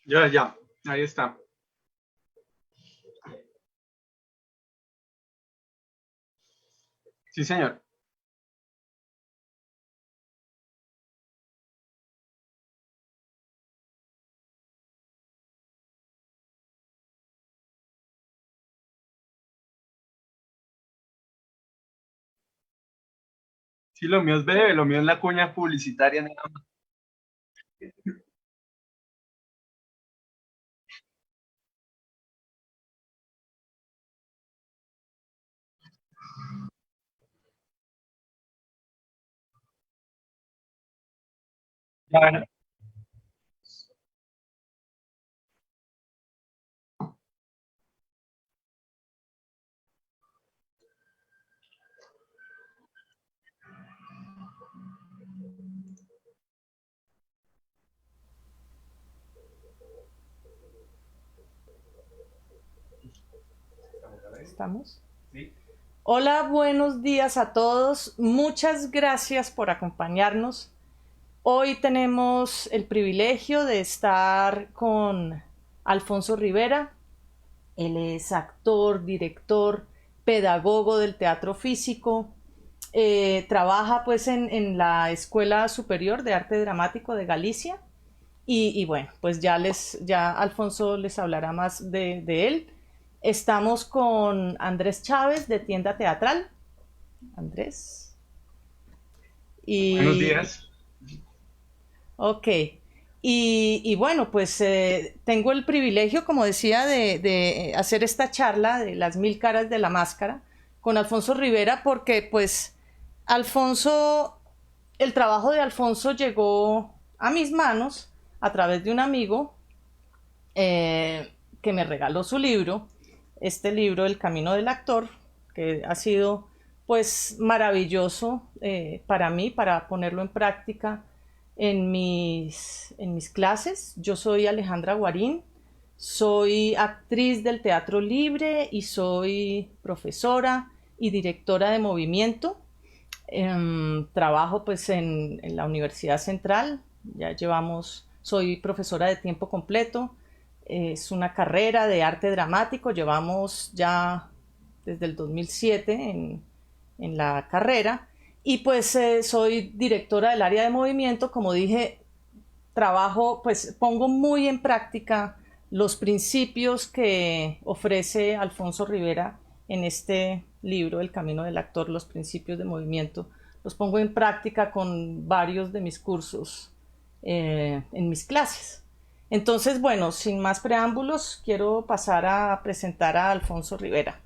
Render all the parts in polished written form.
Ya, ahí está. Sí, señor. Sí, lo mío es breve, lo mío es la cuña publicitaria nada más. Ya, ¿Estamos? sí. Hola, buenos días a todos. Muchas gracias por acompañarnos. Hoy tenemos el privilegio de estar con Alfonso Rivera. Él es actor, director, pedagogo del teatro físico. Trabaja pues en la Escuela Superior de Arte Dramático de Galicia. Y bueno, pues ya Alfonso les hablará más de él. Estamos con Andrés Chávez de Tienda Teatral. Andrés. Buenos Y, días. ok. Y bueno, pues tengo el privilegio, como decía, de hacer esta charla de las 1000 caras de la máscara con Alfonso Rivera, porque pues Alfonso, el trabajo de Alfonso llegó a mis manos a través de un amigo que me regaló su libro, este libro, El Camino del Actor, que ha sido pues maravilloso para mí, para ponerlo en práctica en mis clases. Yo soy Alejandra Guarín, soy actriz del Teatro Libre y soy profesora y directora de movimiento. Trabajo pues en la Universidad Central, soy profesora de tiempo completo, es una carrera de arte dramático, llevamos ya desde el 2007 en la carrera y pues soy directora del área de movimiento, como dije, pues pongo muy en práctica los principios que ofrece Alfonso Rivera en este libro, El Camino del Actor, los principios de movimiento. Los pongo en práctica con varios de mis cursos en mis clases. Entonces, bueno, sin más preámbulos, quiero pasar a presentar a Alfonso Rivera.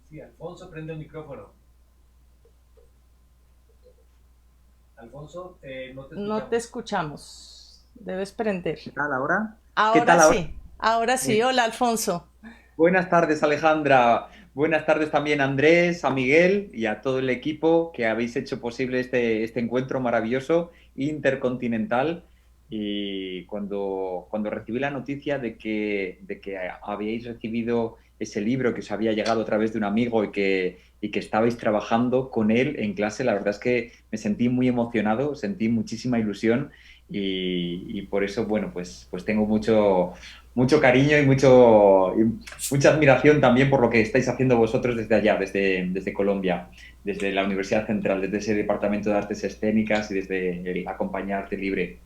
Sí, Alfonso, prende el micrófono. Alfonso, no te No te escuchamos. escuchamos. Debes prender. ¿Qué tal ahora? ¿Qué Ahora tal ahora? sí, ahora sí. Muy- Hola, Alfonso. Buenas tardes, Alejandra. Buenas tardes también a Andrés, a Miguel y a todo el equipo que habéis hecho posible este encuentro maravilloso intercontinental. Y cuando recibí la noticia de que habíais recibido ese libro que os había llegado a través de un amigo y que estabais trabajando con él en clase, la verdad es que me sentí muy emocionado, sentí muchísima ilusión y por eso, bueno, pues tengo mucho cariño y mucha admiración también por lo que estáis haciendo vosotros desde allá, desde Colombia, desde la Universidad Central, desde ese Departamento de Artes Escénicas y desde la Compañía Arte Libre.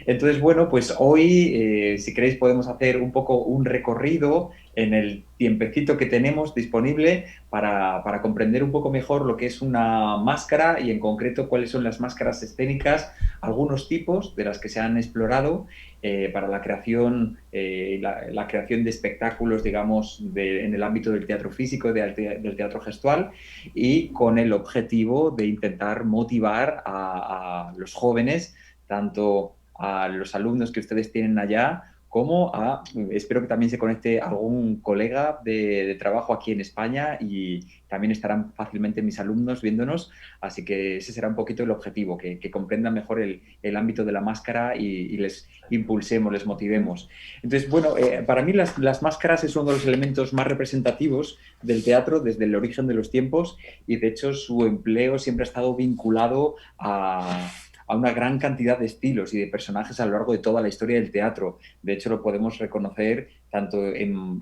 Entonces, bueno, pues hoy, si queréis, podemos hacer un poco un recorrido en el tiempecito que tenemos disponible para comprender un poco mejor lo que es una máscara y en concreto cuáles son las máscaras escénicas, algunos tipos de las que se han explorado para la creación, la creación de espectáculos, digamos, en el ámbito del teatro físico, del teatro gestual, y con el objetivo de intentar motivar a los jóvenes, tanto a los alumnos que ustedes tienen allá, como espero que también se conecte algún colega de trabajo aquí en España y también estarán fácilmente mis alumnos viéndonos, así que ese será un poquito el objetivo, que comprendan mejor el ámbito de la máscara y les impulsemos, les motivemos. Entonces, bueno, para mí las máscaras es uno de los elementos más representativos del teatro desde el origen de los tiempos y de hecho su empleo siempre ha estado vinculado a una gran cantidad de estilos y de personajes a lo largo de toda la historia del teatro. De hecho, lo podemos reconocer tanto en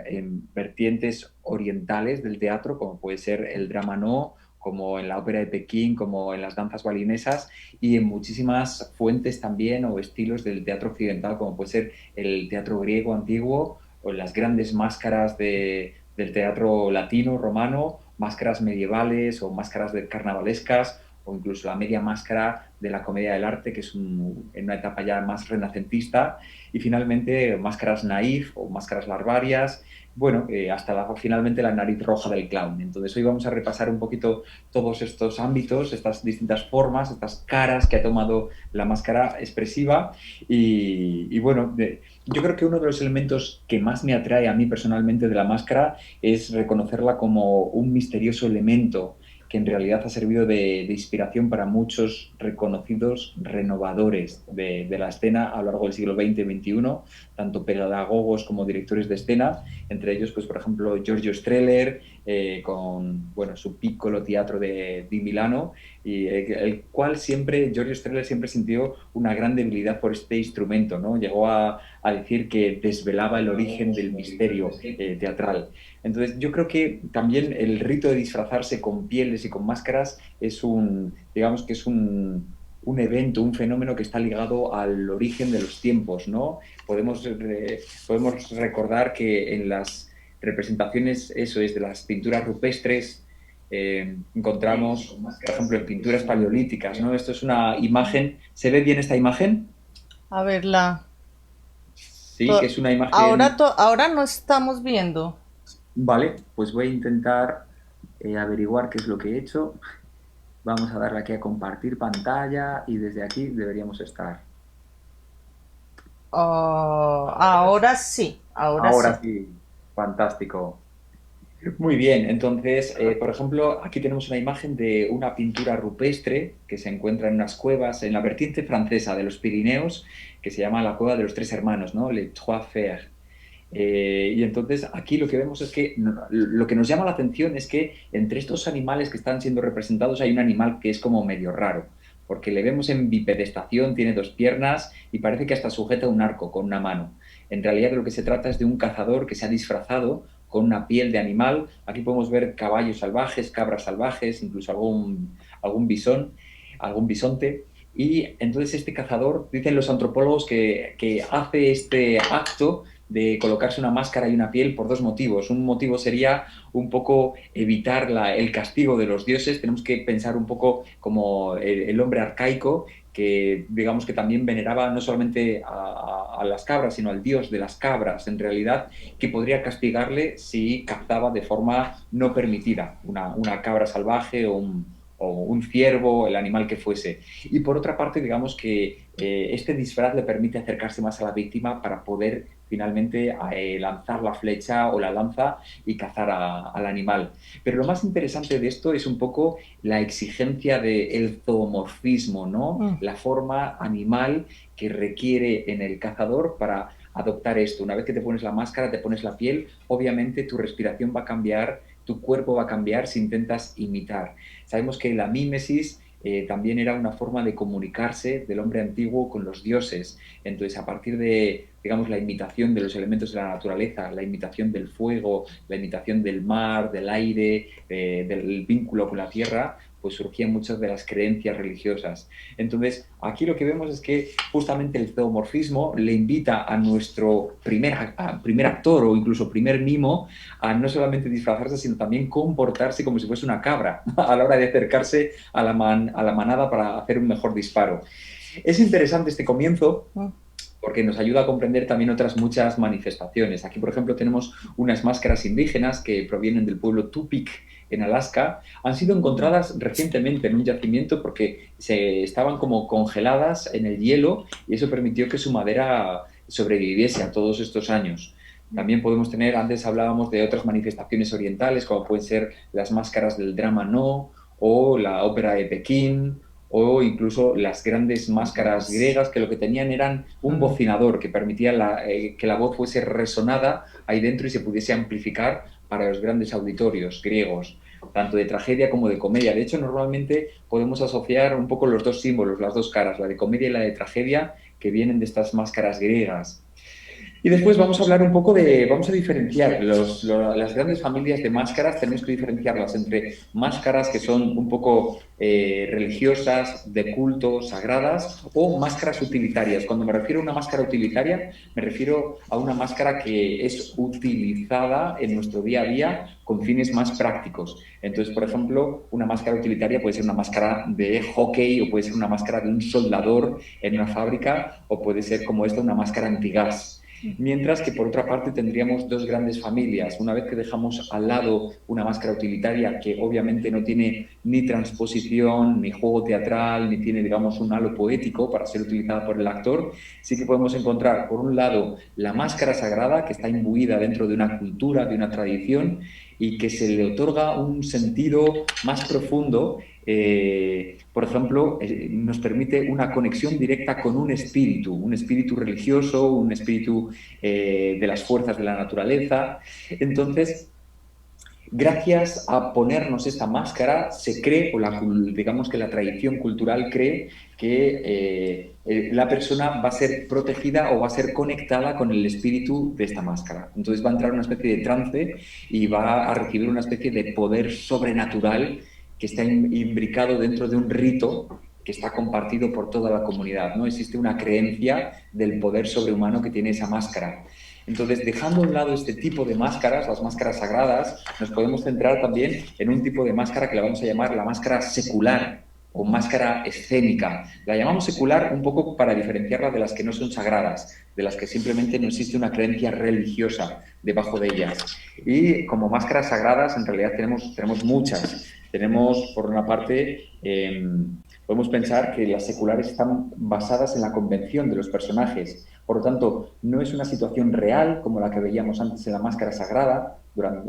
vertientes orientales del teatro, como puede ser el drama no, como en la ópera de Pekín, como en las danzas balinesas, y en muchísimas fuentes también o estilos del teatro occidental, como puede ser el teatro griego antiguo o las grandes máscaras del teatro latino, romano, máscaras medievales o máscaras carnavalescas, o incluso la media máscara de la comedia del arte, que es en una etapa ya más renacentista, y finalmente máscaras naif o máscaras larvarias, bueno, hasta finalmente la nariz roja del clown. Entonces hoy vamos a repasar un poquito todos estos ámbitos, estas distintas formas, estas caras que ha tomado la máscara expresiva y bueno, yo creo que uno de los elementos que más me atrae a mí personalmente de la máscara es reconocerla como un misterioso elemento que en realidad ha servido de inspiración para muchos reconocidos renovadores de la escena a lo largo del siglo XX y XXI, tanto pedagogos como directores de escena, entre ellos, pues, por ejemplo, Giorgio Strehler, con bueno, su Piccolo Teatro di Milano, y el cual Giorgio Strehler siempre sintió una gran debilidad por este instrumento, ¿no? Llegó a decir que desvelaba el origen del misterio teatral. Entonces, yo creo que también el rito de disfrazarse con pieles y con máscaras digamos que es un evento, un fenómeno que está ligado al origen de los tiempos, ¿no? Podemos recordar que en las representaciones, eso es, de las pinturas rupestres, encontramos, por ejemplo, en pinturas paleolíticas, ¿no? Esto es una imagen, ¿se ve bien esta imagen? A verla. Sí, que es una Ahora, imagen. ahora no estamos viendo. Vale, pues voy a intentar averiguar qué es lo que he hecho. Vamos a darle aquí a compartir pantalla y desde aquí deberíamos estar. Ahora sí, ahora sí. Ahora sí, fantástico. Muy bien, entonces, por ejemplo, aquí tenemos una imagen de una pintura rupestre que se encuentra en unas cuevas en la vertiente francesa de los Pirineos, que se llama la Cueva de los Tres Hermanos, ¿no? Les Trois Frères. Y entonces aquí lo que vemos es que lo que nos llama la atención es que entre estos animales que están siendo representados hay un animal que es como medio raro, porque le vemos en bipedestación, tiene dos piernas y parece que hasta sujeta un arco con una mano. En realidad de lo que se trata es de un cazador que se ha disfrazado con una piel de animal. Aquí podemos ver caballos salvajes, cabras salvajes, incluso algún bisón, algún bisonte. Y entonces este cazador, dicen los antropólogos, que hace este acto de colocarse una máscara y una piel por dos motivos. Un motivo sería un poco evitar el castigo de los dioses. Tenemos que pensar un poco como el hombre arcaico, que digamos que también veneraba no solamente a las cabras, sino al dios de las cabras, en realidad, que podría castigarle si cazaba de forma no permitida una cabra salvaje o un ciervo, el animal que fuese. Y por otra parte, digamos que este disfraz le permite acercarse más a la víctima para poder finalmente lanzar la flecha o la lanza y cazar al animal. Pero lo más interesante de esto es un poco la exigencia del zoomorfismo, ¿no? La forma animal que requiere en el cazador para adoptar esto. Una vez que te pones la máscara, te pones la piel, obviamente tu respiración va a cambiar, tu cuerpo va a cambiar si intentas imitar. Sabemos que la mímesis también era una forma de comunicarse del hombre antiguo con los dioses. Entonces, a partir de, digamos, la imitación de los elementos de la naturaleza, la imitación del fuego, la imitación del mar, del aire, del vínculo con la tierra, pues surgían muchas de las creencias religiosas. Entonces, aquí lo que vemos es que justamente el zoomorfismo le invita a nuestro primer actor o incluso primer mimo a no solamente disfrazarse, sino también comportarse como si fuese una cabra a la hora de acercarse a la manada para hacer un mejor disparo. Es interesante este comienzo porque nos ayuda a comprender también otras muchas manifestaciones. Aquí, por ejemplo, tenemos unas máscaras indígenas que provienen del pueblo Tupik en Alaska. Han sido encontradas recientemente en un yacimiento porque estaban como congeladas en el hielo y eso permitió que su madera sobreviviese a todos estos años. También podemos tener, antes hablábamos de otras manifestaciones orientales, como pueden ser las máscaras del drama No o la ópera de Pekín, o incluso las grandes máscaras griegas que lo que tenían eran un bocinador que permitía que la voz fuese resonada ahí dentro y se pudiese amplificar para los grandes auditorios griegos, tanto de tragedia como de comedia. De hecho, normalmente podemos asociar un poco los dos símbolos, las dos caras, la de comedia y la de tragedia, que vienen de estas máscaras griegas. Y después vamos a hablar un poco vamos a diferenciar las grandes familias de máscaras, tenemos que diferenciarlas entre máscaras que son un poco religiosas, de culto, sagradas, o máscaras utilitarias. Cuando me refiero a una máscara utilitaria, me refiero a una máscara que es utilizada en nuestro día a día con fines más prácticos. Entonces, por ejemplo, una máscara utilitaria puede ser una máscara de hockey o puede ser una máscara de un soldador en una fábrica o puede ser como esta, una máscara antigás. Mientras que, por otra parte, tendríamos dos grandes familias. Una vez que dejamos al lado una máscara utilitaria que obviamente no tiene ni transposición, ni juego teatral, ni tiene, digamos, un halo poético para ser utilizada por el actor, sí que podemos encontrar, por un lado, la máscara sagrada, que está imbuida dentro de una cultura, de una tradición, y que se le otorga un sentido más profundo. Por ejemplo, nos permite una conexión directa con un espíritu religioso, un espíritu de las fuerzas de la naturaleza. Entonces, gracias a ponernos esta máscara, se cree, digamos que la tradición cultural cree que la persona va a ser protegida o va a ser conectada con el espíritu de esta máscara. Entonces va a entrar en una especie de trance y va a recibir una especie de poder sobrenatural que está imbricado dentro de un rito que está compartido por toda la comunidad, ¿no? Existe una creencia del poder sobrehumano que tiene esa máscara. Entonces, dejando a un lado este tipo de máscaras, las máscaras sagradas, nos podemos centrar también en un tipo de máscara que la vamos a llamar la máscara secular o máscara escénica. La llamamos secular un poco para diferenciarla de las que no son sagradas, de las que simplemente no existe una creencia religiosa debajo de ellas. Y como máscaras sagradas, en realidad tenemos muchas. Tenemos, por una parte, podemos pensar que las seculares están basadas en la convención de los personajes. Por lo tanto, no es una situación real como la que veíamos antes en la máscara sagrada,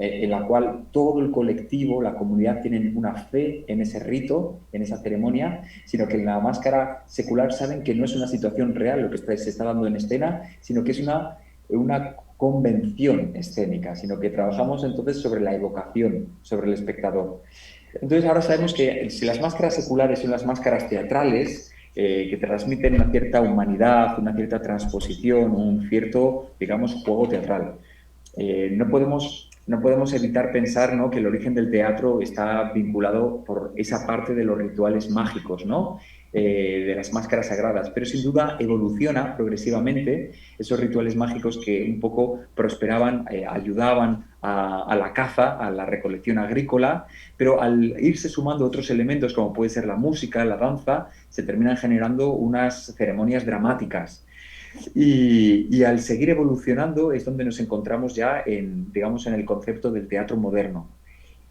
en la cual todo el colectivo, la comunidad, tienen una fe en ese rito, en esa ceremonia, sino que en la máscara secular saben que no es una situación real lo que se está dando en escena, sino que es una convención escénica, sino que trabajamos entonces sobre la evocación, sobre el espectador. Entonces ahora sabemos que si las máscaras seculares son las máscaras teatrales, que transmiten una cierta humanidad, una cierta transposición, un cierto, digamos, juego teatral. No podemos evitar pensar, ¿no?, que el origen del teatro está vinculado por esa parte de los rituales mágicos, ¿no?, de las máscaras sagradas, pero sin duda evoluciona progresivamente esos rituales mágicos que un poco prosperaban, ayudaban a la caza, a la recolección agrícola, pero al irse sumando otros elementos como puede ser la música, la danza, se terminan generando unas ceremonias dramáticas. Y al seguir evolucionando es donde nos encontramos ya digamos, en el concepto del teatro moderno.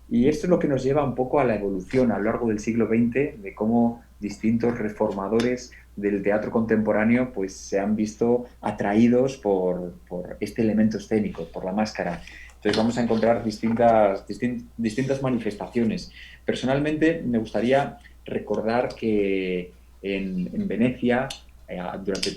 Y esto es lo que nos lleva un poco a la evolución a lo largo del siglo XX, de cómo distintos reformadores del teatro contemporáneo pues, se han visto atraídos por este elemento escénico, por la máscara. Entonces vamos a encontrar distintas manifestaciones. Personalmente me gustaría recordar que en Venecia, durante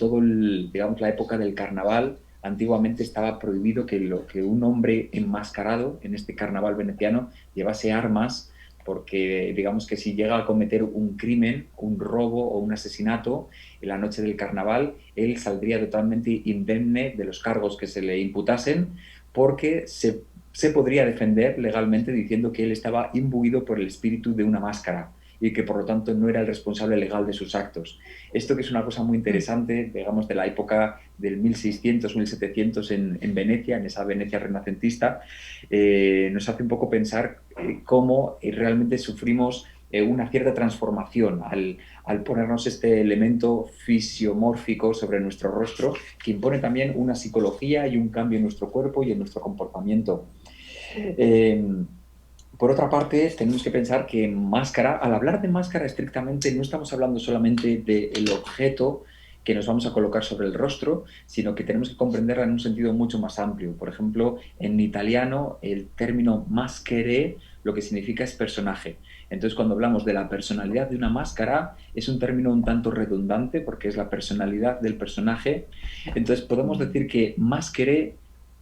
digamos, la época del carnaval, antiguamente estaba prohibido que un hombre enmascarado en este carnaval veneciano llevase armas, porque digamos que si llega a cometer un crimen, un robo o un asesinato en la noche del carnaval, él saldría totalmente indemne de los cargos que se le imputasen, porque se podría defender legalmente diciendo que él estaba imbuido por el espíritu de una máscara y que por lo tanto no era el responsable legal de sus actos. Esto, que es una cosa muy interesante, digamos, de la época del 1600, 1700 en Venecia, en esa Venecia renacentista, nos hace un poco pensar cómo realmente sufrimos una cierta transformación al ponernos este elemento fisiomórfico sobre nuestro rostro, que impone también una psicología y un cambio en nuestro cuerpo y en nuestro comportamiento. Por otra parte, tenemos que pensar que máscara, al hablar de máscara estrictamente, no estamos hablando solamente del objeto que nos vamos a colocar sobre el rostro, sino que tenemos que comprenderla en un sentido mucho más amplio. Por ejemplo, en italiano, el término maschere lo que significa es personaje. Entonces, cuando hablamos de la personalidad de una máscara, es un término un tanto redundante porque es la personalidad del personaje. Entonces, podemos decir que maschere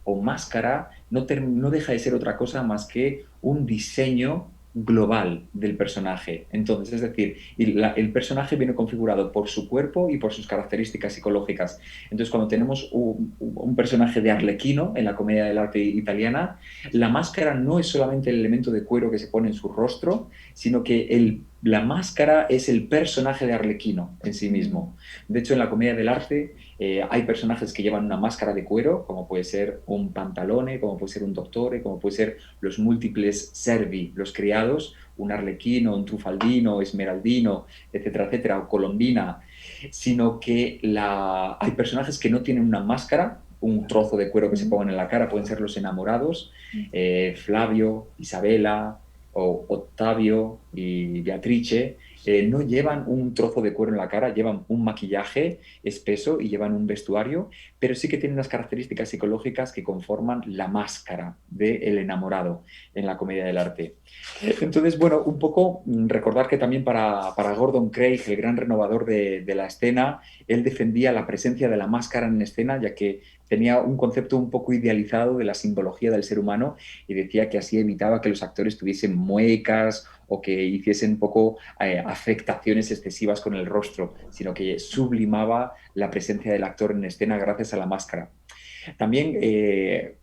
o máscara no deja de ser otra cosa más que un diseño global del personaje. Entonces, es decir, el personaje viene configurado por su cuerpo y por sus características psicológicas. Entonces, cuando tenemos un personaje de Arlequino en la comedia del arte italiana, la máscara no es solamente el elemento de cuero que se pone en su rostro, sino que la máscara es el personaje de Arlequino en sí mismo. De hecho, en la comedia del arte hay personajes que llevan una máscara de cuero, como puede ser un pantalone, como puede ser un dottore, como puede ser los múltiples servi, los criados, un arlequino, un trufaldino, esmeraldino, etcétera, etcétera, o colombina, sino que hay personajes que no tienen una máscara, un trozo de cuero que se pongan en la cara, pueden ser los enamorados, Flavio, Isabela, o Ottavio y Beatrice, no llevan un trozo de cuero en la cara, llevan un maquillaje espeso y llevan un vestuario, pero sí que tienen las características psicológicas que conforman la máscara del enamorado en la comedia del arte. Entonces, bueno, un poco recordar que también para Gordon Craig, el gran renovador de la escena, él defendía la presencia de la máscara en escena, ya que tenía un concepto un poco idealizado de la simbología del ser humano y decía que así evitaba que los actores tuviesen muecas o que hiciesen un poco afectaciones excesivas con el rostro, sino que sublimaba la presencia del actor en escena gracias a la máscara. También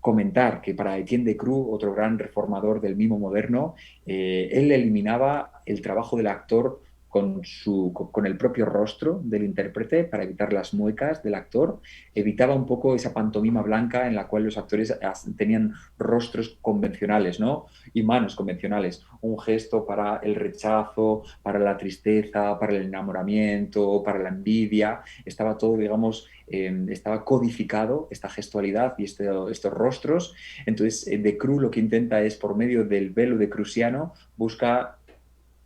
comentar que para Etienne Decroux, otro gran reformador del mimo moderno, él eliminaba el trabajo del actor con el propio rostro del intérprete para evitar las muecas del actor, evitaba un poco esa pantomima blanca en la cual los actores tenían rostros convencionales, ¿no? Y manos convencionales, un gesto para el rechazo, para la tristeza, para el enamoramiento, para la envidia, estaba todo, digamos, estaba codificado esta gestualidad y estos rostros. Entonces, Decroux lo que intenta es, por medio del velo de Cruciano, busca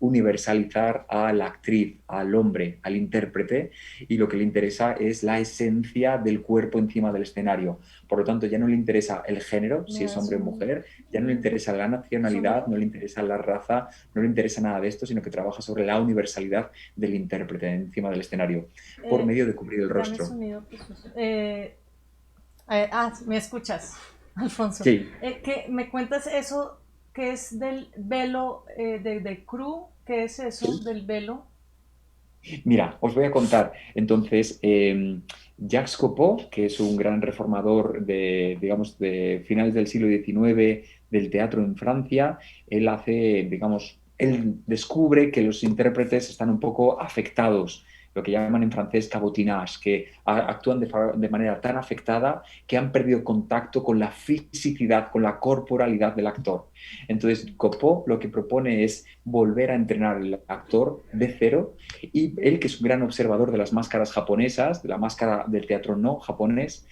universalizar a la actriz, al hombre, al intérprete, y lo que le interesa es la esencia del cuerpo encima del escenario. Por lo tanto, ya no le interesa el género, si es hombre o mujer, ya no le interesa la nacionalidad, no le interesa la raza, no le interesa nada de esto, sino que trabaja sobre la universalidad del intérprete encima del escenario, por medio de cubrir el rostro. ¿Me escuchas, Alfonso? Sí. Que me cuentas eso que es del velo de Decroux. ¿Qué es eso del velo? Mira, os voy a contar. Entonces, Jacques Copeau, que es un gran reformador digamos, de finales del siglo XIX del teatro en Francia, él descubre que los intérpretes están un poco afectados, lo que llaman en francés cabotinage, que actúan de manera tan afectada que han perdido contacto con la fisicidad, con la corporalidad del actor. Entonces, Copeau lo que propone es volver a entrenar al actor de cero, y él, que es un gran observador de las máscaras japonesas, de la máscara del teatro no japonés,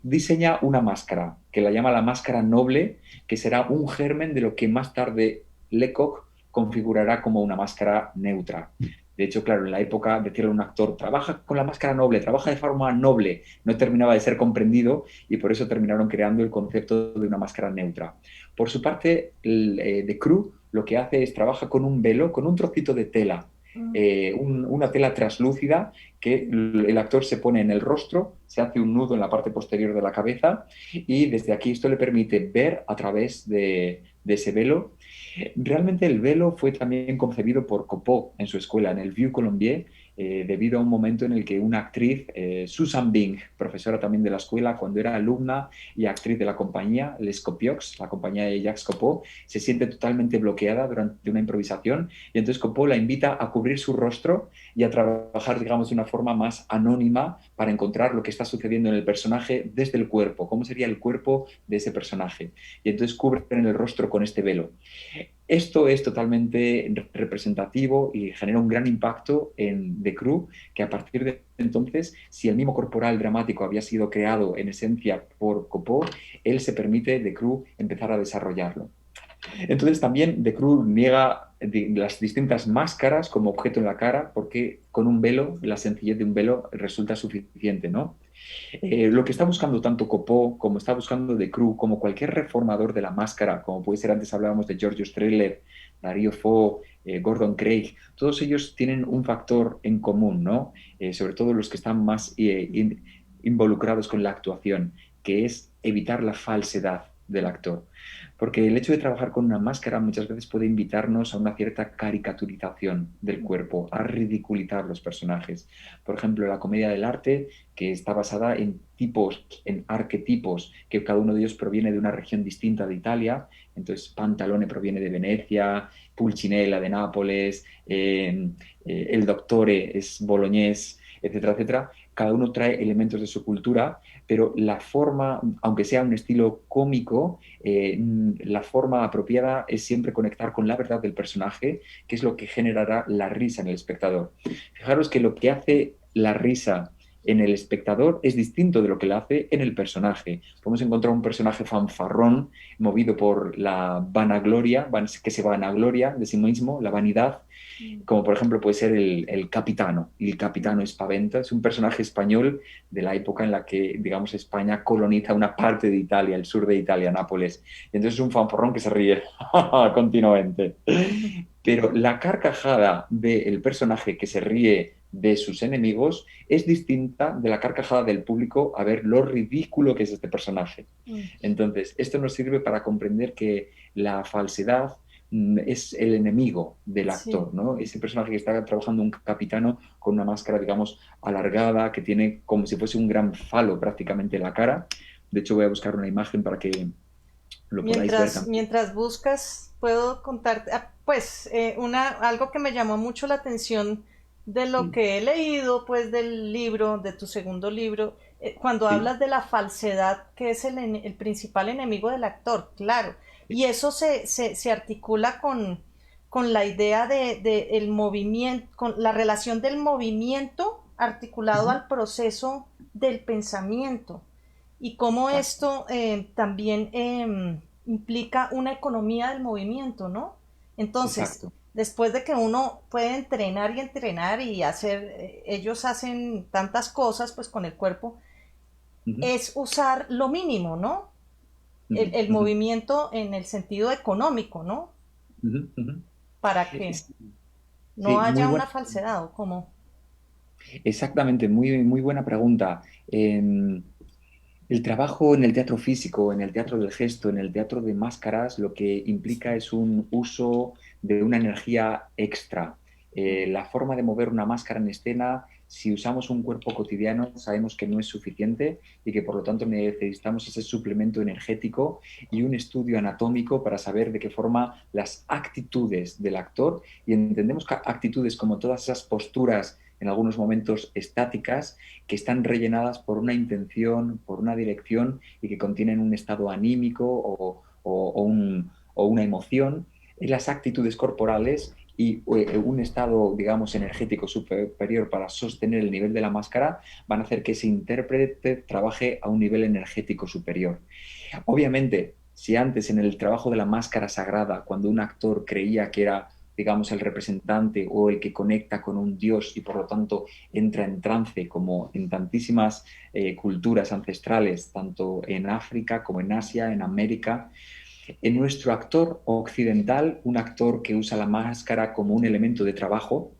diseña una máscara que la llama la máscara noble, que será un germen de lo que más tarde Lecoq configurará como una máscara neutra. De hecho, claro, en la época, decirle a un actor, trabaja con la máscara noble, trabaja de forma noble, no terminaba de ser comprendido, y por eso terminaron creando el concepto de una máscara neutra. Por su parte, Decroux lo que hace es trabaja con un velo, con un trocito de tela, una tela translúcida que el actor se pone en el rostro, se hace un nudo en la parte posterior de la cabeza, y desde aquí esto le permite ver a través de ese velo. Realmente el velo fue también concebido por Copeau en su escuela, en el Vieux Colombier, debido a un momento en el que una actriz, Susan Bing, profesora también de la escuela, cuando era alumna y actriz de la compañía, Les Copiocs, la compañía de Jacques Copeau, se siente totalmente bloqueada durante una improvisación y entonces Copeau la invita a cubrir su rostro y a trabajar, digamos, de una forma más anónima para encontrar lo que está sucediendo en el personaje desde el cuerpo, cómo sería el cuerpo de ese personaje. Y entonces cubren el rostro con este velo. Esto es totalmente representativo y genera un gran impacto en The Crew, que a partir de entonces, si el mimo corporal dramático había sido creado en esencia por Copeau, él se permite, The Crew, empezar a desarrollarlo. Entonces también The Crew niega las distintas máscaras como objeto en la cara porque con un velo, la sencillez de un velo resulta suficiente, ¿no? Lo que está buscando tanto Copeau como está buscando The Crew, como cualquier reformador de la máscara, como puede ser, antes hablábamos de Giorgio Strehler, Dario Fo, Gordon Craig, todos ellos tienen un factor en común, ¿no? Sobre todo los que están más involucrados con la actuación, que es evitar la falsedad del actor. Porque el hecho de trabajar con una máscara muchas veces puede invitarnos a una cierta caricaturización del cuerpo, a ridiculizar los personajes. Por ejemplo, la comedia del arte, que está basada en tipos, en arquetipos, que cada uno de ellos proviene de una región distinta de Italia. Entonces, Pantalone proviene de Venecia, Pulcinella de Nápoles, el Dottore es boloñés, etcétera, etcétera. Cada uno trae elementos de su cultura, pero la forma, aunque sea un estilo cómico, la forma apropiada es siempre conectar con la verdad del personaje, que es lo que generará la risa en el espectador. Fijaros que lo que hace la risa en el espectador es distinto de lo que la hace en el personaje. Podemos encontrar un personaje fanfarrón, movido por la vanagloria, que se vanagloria de sí mismo, la vanidad, como por ejemplo puede ser el Capitano. Y el Capitano Espaventa es un personaje español de la época en la que, digamos, España coloniza una parte de Italia, el sur de Italia, Nápoles. Y entonces es un fanfarrón que se ríe continuamente. Pero la carcajada del personaje que se ríe de sus enemigos es distinta de la carcajada del público a ver lo ridículo que es este personaje. Entonces, esto nos sirve para comprender que la falsedad es el enemigo del actor, Sí. ¿no? Ese personaje que está trabajando un capitano con una máscara, digamos, alargada, que tiene como si fuese un gran falo prácticamente en la cara. De hecho, voy a buscar una imagen para que lo podáis ver también. Mientras buscas, puedo contarte, pues, algo que me llamó mucho la atención de lo Sí, que he leído, pues, del libro, de tu segundo libro, cuando sí, hablas de la falsedad, que es el principal enemigo del actor, claro, y eso se articula con la idea de el movimiento, con la relación del movimiento articulado ujú, al proceso del pensamiento y cómo exacto, esto también implica una economía del movimiento, ¿no? Entonces, exacto. después de que uno puede entrenar y hacer, ellos hacen tantas cosas pues con el cuerpo, Ujú, es usar lo mínimo, ¿no? ujú, El ujú, movimiento en el sentido económico, ¿no? ujú, ujú. Para que Sí, no sí, muy haya buena. una falsedad o como... Exactamente, muy, muy buena pregunta. El trabajo en el teatro físico, en el teatro del gesto, en el teatro de máscaras, lo que implica es un uso de una energía extra. La forma de mover una máscara en escena, si usamos un cuerpo cotidiano, sabemos que no es suficiente y que por lo tanto necesitamos ese suplemento energético y un estudio anatómico para saber de qué forma las actitudes del actor, y entendemos que actitudes como todas esas posturas en algunos momentos estáticas, que están rellenadas por una intención, por una dirección y que contienen un estado anímico o una emoción, en las actitudes corporales y un estado, digamos, energético superior para sostener el nivel de la máscara van a hacer que ese intérprete trabaje a un nivel energético superior. Obviamente, si antes en el trabajo de la máscara sagrada, cuando un actor creía que era, digamos, el representante o el que conecta con un dios y por lo tanto entra en trance, como en tantísimas culturas ancestrales, tanto en África como en Asia, en América, en nuestro actor occidental, un actor que usa la máscara como un elemento de trabajo,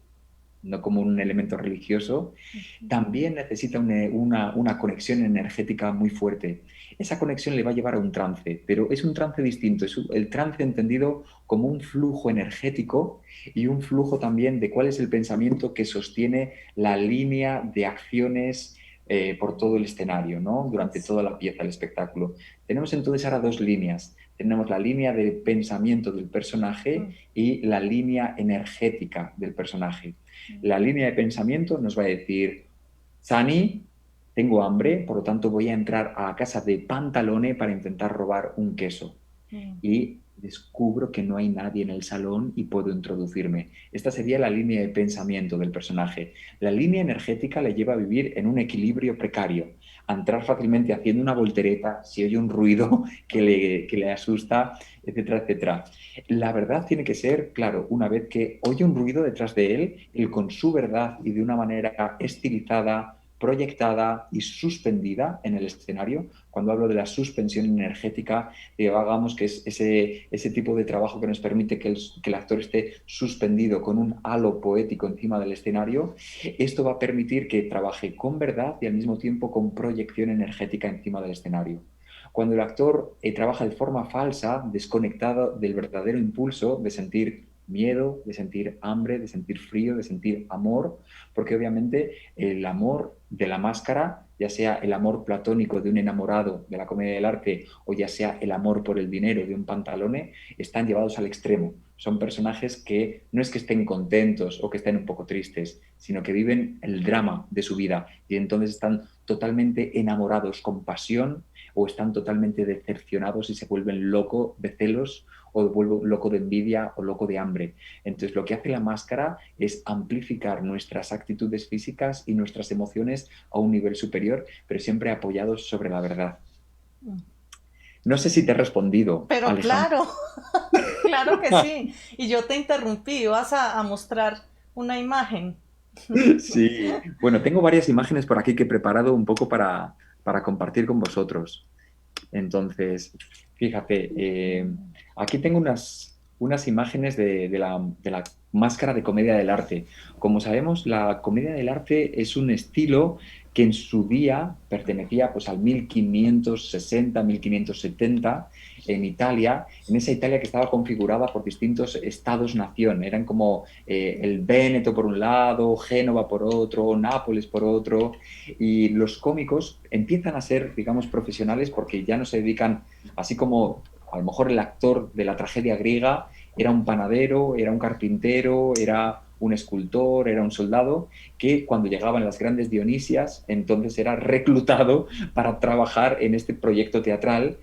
no como un elemento religioso, también necesita una conexión energética muy fuerte. Esa conexión le va a llevar a un trance, pero es un trance distinto, es el trance entendido como un flujo energético y un flujo también de cuál es el pensamiento que sostiene la línea de acciones por todo el escenario, ¿no? Durante toda la pieza, el espectáculo. Tenemos entonces ahora dos líneas. Tenemos la línea de pensamiento del personaje y la línea energética del personaje. La línea de pensamiento nos va a decir, Sani, tengo hambre, por lo tanto voy a entrar a la casa de Pantalone para intentar robar un queso. Y descubro que no hay nadie en el salón y puedo introducirme. Esta sería la línea de pensamiento del personaje. La línea energética le lleva a vivir en un equilibrio precario, a entrar fácilmente haciendo una voltereta si oye un ruido que le asusta, etcétera, etcétera. La verdad tiene que ser, claro, una vez que oye un ruido detrás de él con su verdad y de una manera estilizada, proyectada y suspendida en el escenario. Cuando hablo de la suspensión energética, hagamos que es ese tipo de trabajo que nos permite que el actor esté suspendido con un halo poético encima del escenario. Esto va a permitir que trabaje con verdad y al mismo tiempo con proyección energética encima del escenario. Cuando el actor trabaja de forma falsa, desconectado del verdadero impulso de sentir miedo, de sentir hambre, de sentir frío, de sentir amor, porque obviamente el amor de la máscara, ya sea el amor platónico de un enamorado de la comedia del arte o ya sea el amor por el dinero de un Pantalone, están llevados al extremo. Son personajes que no es que estén contentos o que estén un poco tristes, sino que viven el drama de su vida y entonces están totalmente enamorados con pasión o están totalmente decepcionados y se vuelven loco de celos o vuelvo loco de envidia o loco de hambre. Entonces, lo que hace la máscara es amplificar nuestras actitudes físicas y nuestras emociones a un nivel superior, pero siempre apoyados sobre la verdad. No sé si te he respondido, Pero Alejandro. claro, claro que sí. Y yo te interrumpí, vas a mostrar una imagen. Sí, bueno, tengo varias imágenes por aquí que he preparado un poco para compartir con vosotros. Entonces, fíjate, aquí tengo unas imágenes de la máscara de comedia del arte. Como sabemos, la comedia del arte es un estilo que en su día pertenecía pues, al 1560, 1570 en Italia, en esa Italia que estaba configurada por distintos estados-nación. Eran como el Véneto por un lado, Génova por otro, Nápoles por otro, y los cómicos empiezan a ser, digamos, profesionales porque ya no se dedican, así como a lo mejor el actor de la tragedia griega era un panadero, era un carpintero, era un escultor, era un soldado, que cuando llegaban las grandes Dionisias, entonces era reclutado para trabajar en este proyecto teatral.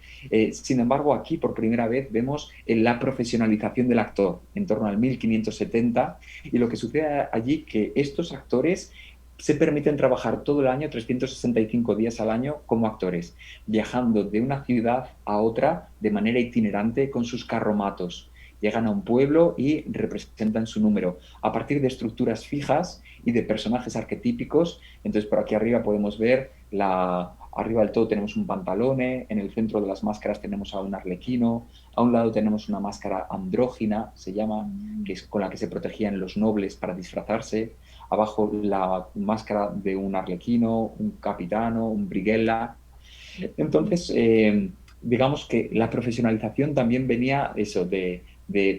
Sin embargo, aquí por primera vez vemos la profesionalización del actor en torno al 1570 y lo que sucede allí que estos actores se permiten trabajar todo el año, 365 días al año, como actores, viajando de una ciudad a otra de manera itinerante con sus carromatos. Llegan a un pueblo y representan su número a partir de estructuras fijas y de personajes arquetípicos. Entonces, por aquí arriba podemos ver arriba del todo tenemos un Pantalone, en el centro de las máscaras tenemos a un arlequino, a un lado tenemos una máscara andrógina, se llama, que es con la que se protegían los nobles para disfrazarse. Abajo la máscara de un arlequino, un capitano, un briguella. Entonces, digamos que la profesionalización también venía eso de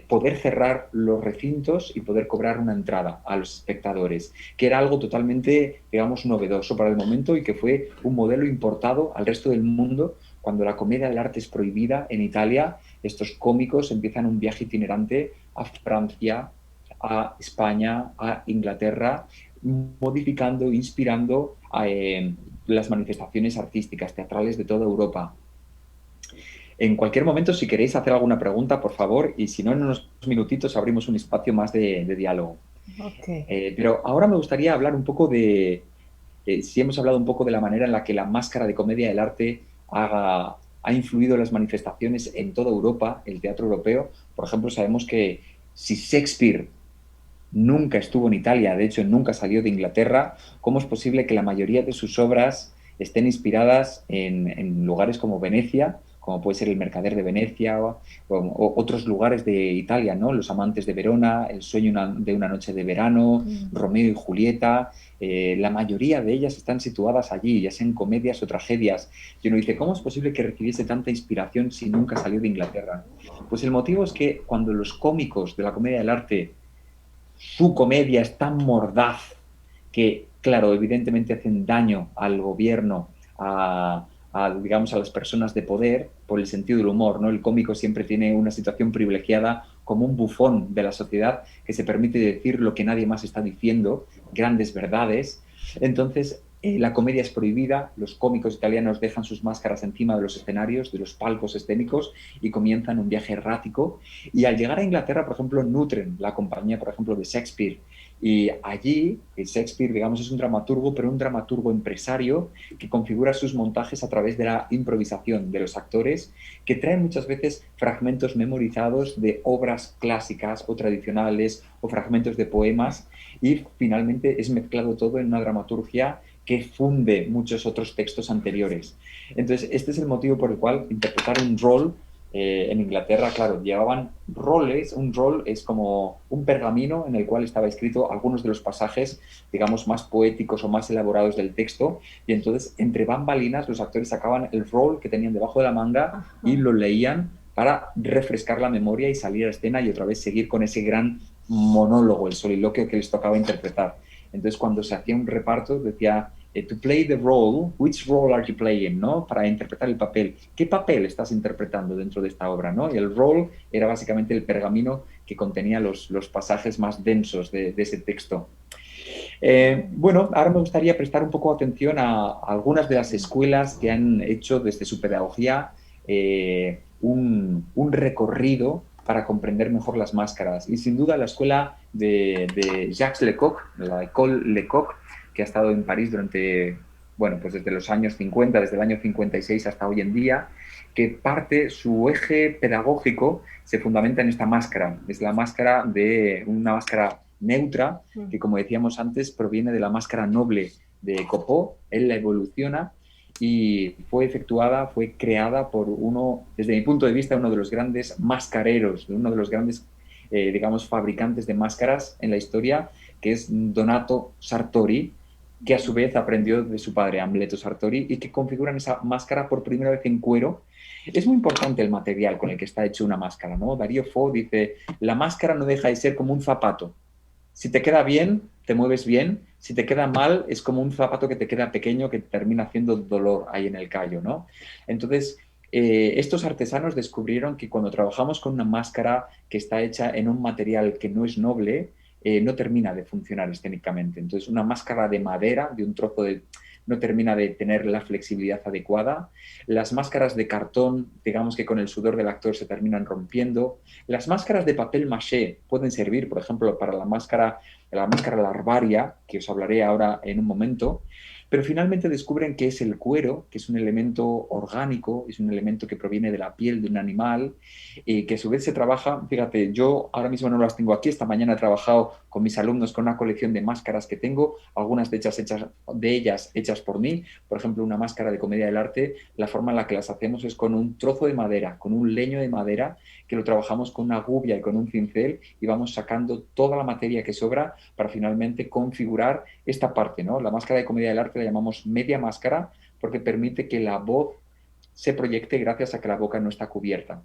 poder cerrar los recintos y poder cobrar una entrada a los espectadores, que era algo totalmente, digamos, novedoso para el momento y que fue un modelo importado al resto del mundo. Cuando la comedia del arte es prohibida en Italia, estos cómicos empiezan un viaje itinerante a Francia, a España, a Inglaterra, modificando, inspirando las manifestaciones artísticas, teatrales de toda Europa. En cualquier momento, si queréis hacer alguna pregunta, por favor, y si no, en unos minutitos abrimos un espacio más de diálogo. Okay. Pero ahora me gustaría hablar un poco si hemos hablado un poco de la manera en la que la máscara de comedia del arte ha influido en las manifestaciones en toda Europa, el teatro europeo. Por ejemplo, sabemos que si Shakespeare nunca estuvo en Italia, de hecho nunca salió de Inglaterra, ¿cómo es posible que la mayoría de sus obras estén inspiradas en lugares como Venecia como puede ser El mercader de Venecia o otros lugares de Italia, ¿no? Los amantes de Verona, El sueño de una noche de verano, Romeo y Julieta. La mayoría de ellas están situadas allí, ya sean comedias o tragedias. Y uno dice, ¿cómo es posible que recibiese tanta inspiración si nunca salió de Inglaterra? Pues el motivo es que cuando los cómicos de la comedia del arte, su comedia es tan mordaz que, claro, evidentemente hacen daño al gobierno, digamos, a las personas de poder por el sentido del humor, ¿no? El cómico siempre tiene una situación privilegiada como un bufón de la sociedad que se permite decir lo que nadie más está diciendo, grandes verdades. Entonces, la comedia es prohibida, los cómicos italianos dejan sus máscaras encima de los escenarios, de los palcos escénicos y comienzan un viaje errático. Y al llegar a Inglaterra, por ejemplo, nutren la compañía, por ejemplo, de Shakespeare. Y allí, Shakespeare, digamos, es un dramaturgo, pero un dramaturgo empresario que configura sus montajes a través de la improvisación de los actores, que traen muchas veces fragmentos memorizados de obras clásicas o tradicionales o fragmentos de poemas, y finalmente es mezclado todo en una dramaturgia que funde muchos otros textos anteriores. Entonces, este es el motivo por el cual interpretar un rol en Inglaterra, claro, llevaban roles. Un rol es como un pergamino en el cual estaba escrito algunos de los pasajes, digamos, más poéticos o más elaborados del texto, y entonces entre bambalinas los actores sacaban el rol que tenían debajo de la manga y lo leían para refrescar la memoria y salir a escena y otra vez seguir con ese gran monólogo, el soliloquio que les tocaba interpretar. Entonces, cuando se hacía un reparto, decía, to play the role, which role are you playing, ¿no? Para interpretar el papel. ¿Qué papel estás interpretando dentro de esta obra, ¿no? Y el role era básicamente el pergamino que contenía los pasajes más densos de ese texto. Bueno, ahora me gustaría prestar un poco atención a algunas de las escuelas que han hecho desde su pedagogía un recorrido para comprender mejor las máscaras. Y sin duda la escuela de Jacques Lecoq, la École Lecoq, que ha estado en París durante, bueno, pues desde los años 50, desde el año 56 hasta hoy en día, que su eje pedagógico se fundamenta en esta máscara. Es la máscara de una máscara neutra, que como decíamos antes, proviene de la máscara noble de Copeau. Él la evoluciona y fue creada por desde mi punto de vista, uno de los grandes mascareros, uno de los grandes, digamos, fabricantes de máscaras en la historia, que es Donato Sartori, que a su vez aprendió de su padre, Amleto Sartori, y que configuran esa máscara por primera vez en cuero. Es muy importante el material con el que está hecho una máscara, ¿no? Darío Fo dice, la máscara no deja de ser como un zapato. Si te queda bien, te mueves bien. Si te queda mal, es como un zapato que te queda pequeño, que te termina haciendo dolor ahí en el callo, ¿no? Entonces, estos artesanos descubrieron que cuando trabajamos con una máscara que está hecha en un material que no es noble, no termina de funcionar escénicamente. Entonces, una máscara de madera, de un trozo no termina de tener la flexibilidad adecuada. Las máscaras de cartón, digamos que con el sudor del actor se terminan rompiendo. Las máscaras de papel maché pueden servir, por ejemplo, para la máscara larvaria, que os hablaré ahora en un momento, pero finalmente descubren que es el cuero, que es un elemento orgánico, es un elemento que proviene de la piel de un animal, que a su vez se trabaja. Fíjate, yo ahora mismo no las tengo aquí, esta mañana he trabajado con mis alumnos con una colección de máscaras que tengo, algunas de ellas hechas por mí. Por ejemplo, una máscara de comedia del arte, la forma en la que las hacemos es con un trozo de madera, con un leño de madera, que lo trabajamos con una gubia y con un cincel, y vamos sacando toda la materia que sobra para finalmente configurar esta parte, ¿no? La máscara de comedia del arte la llamamos media máscara porque permite que la voz se proyecte gracias a que la boca no está cubierta.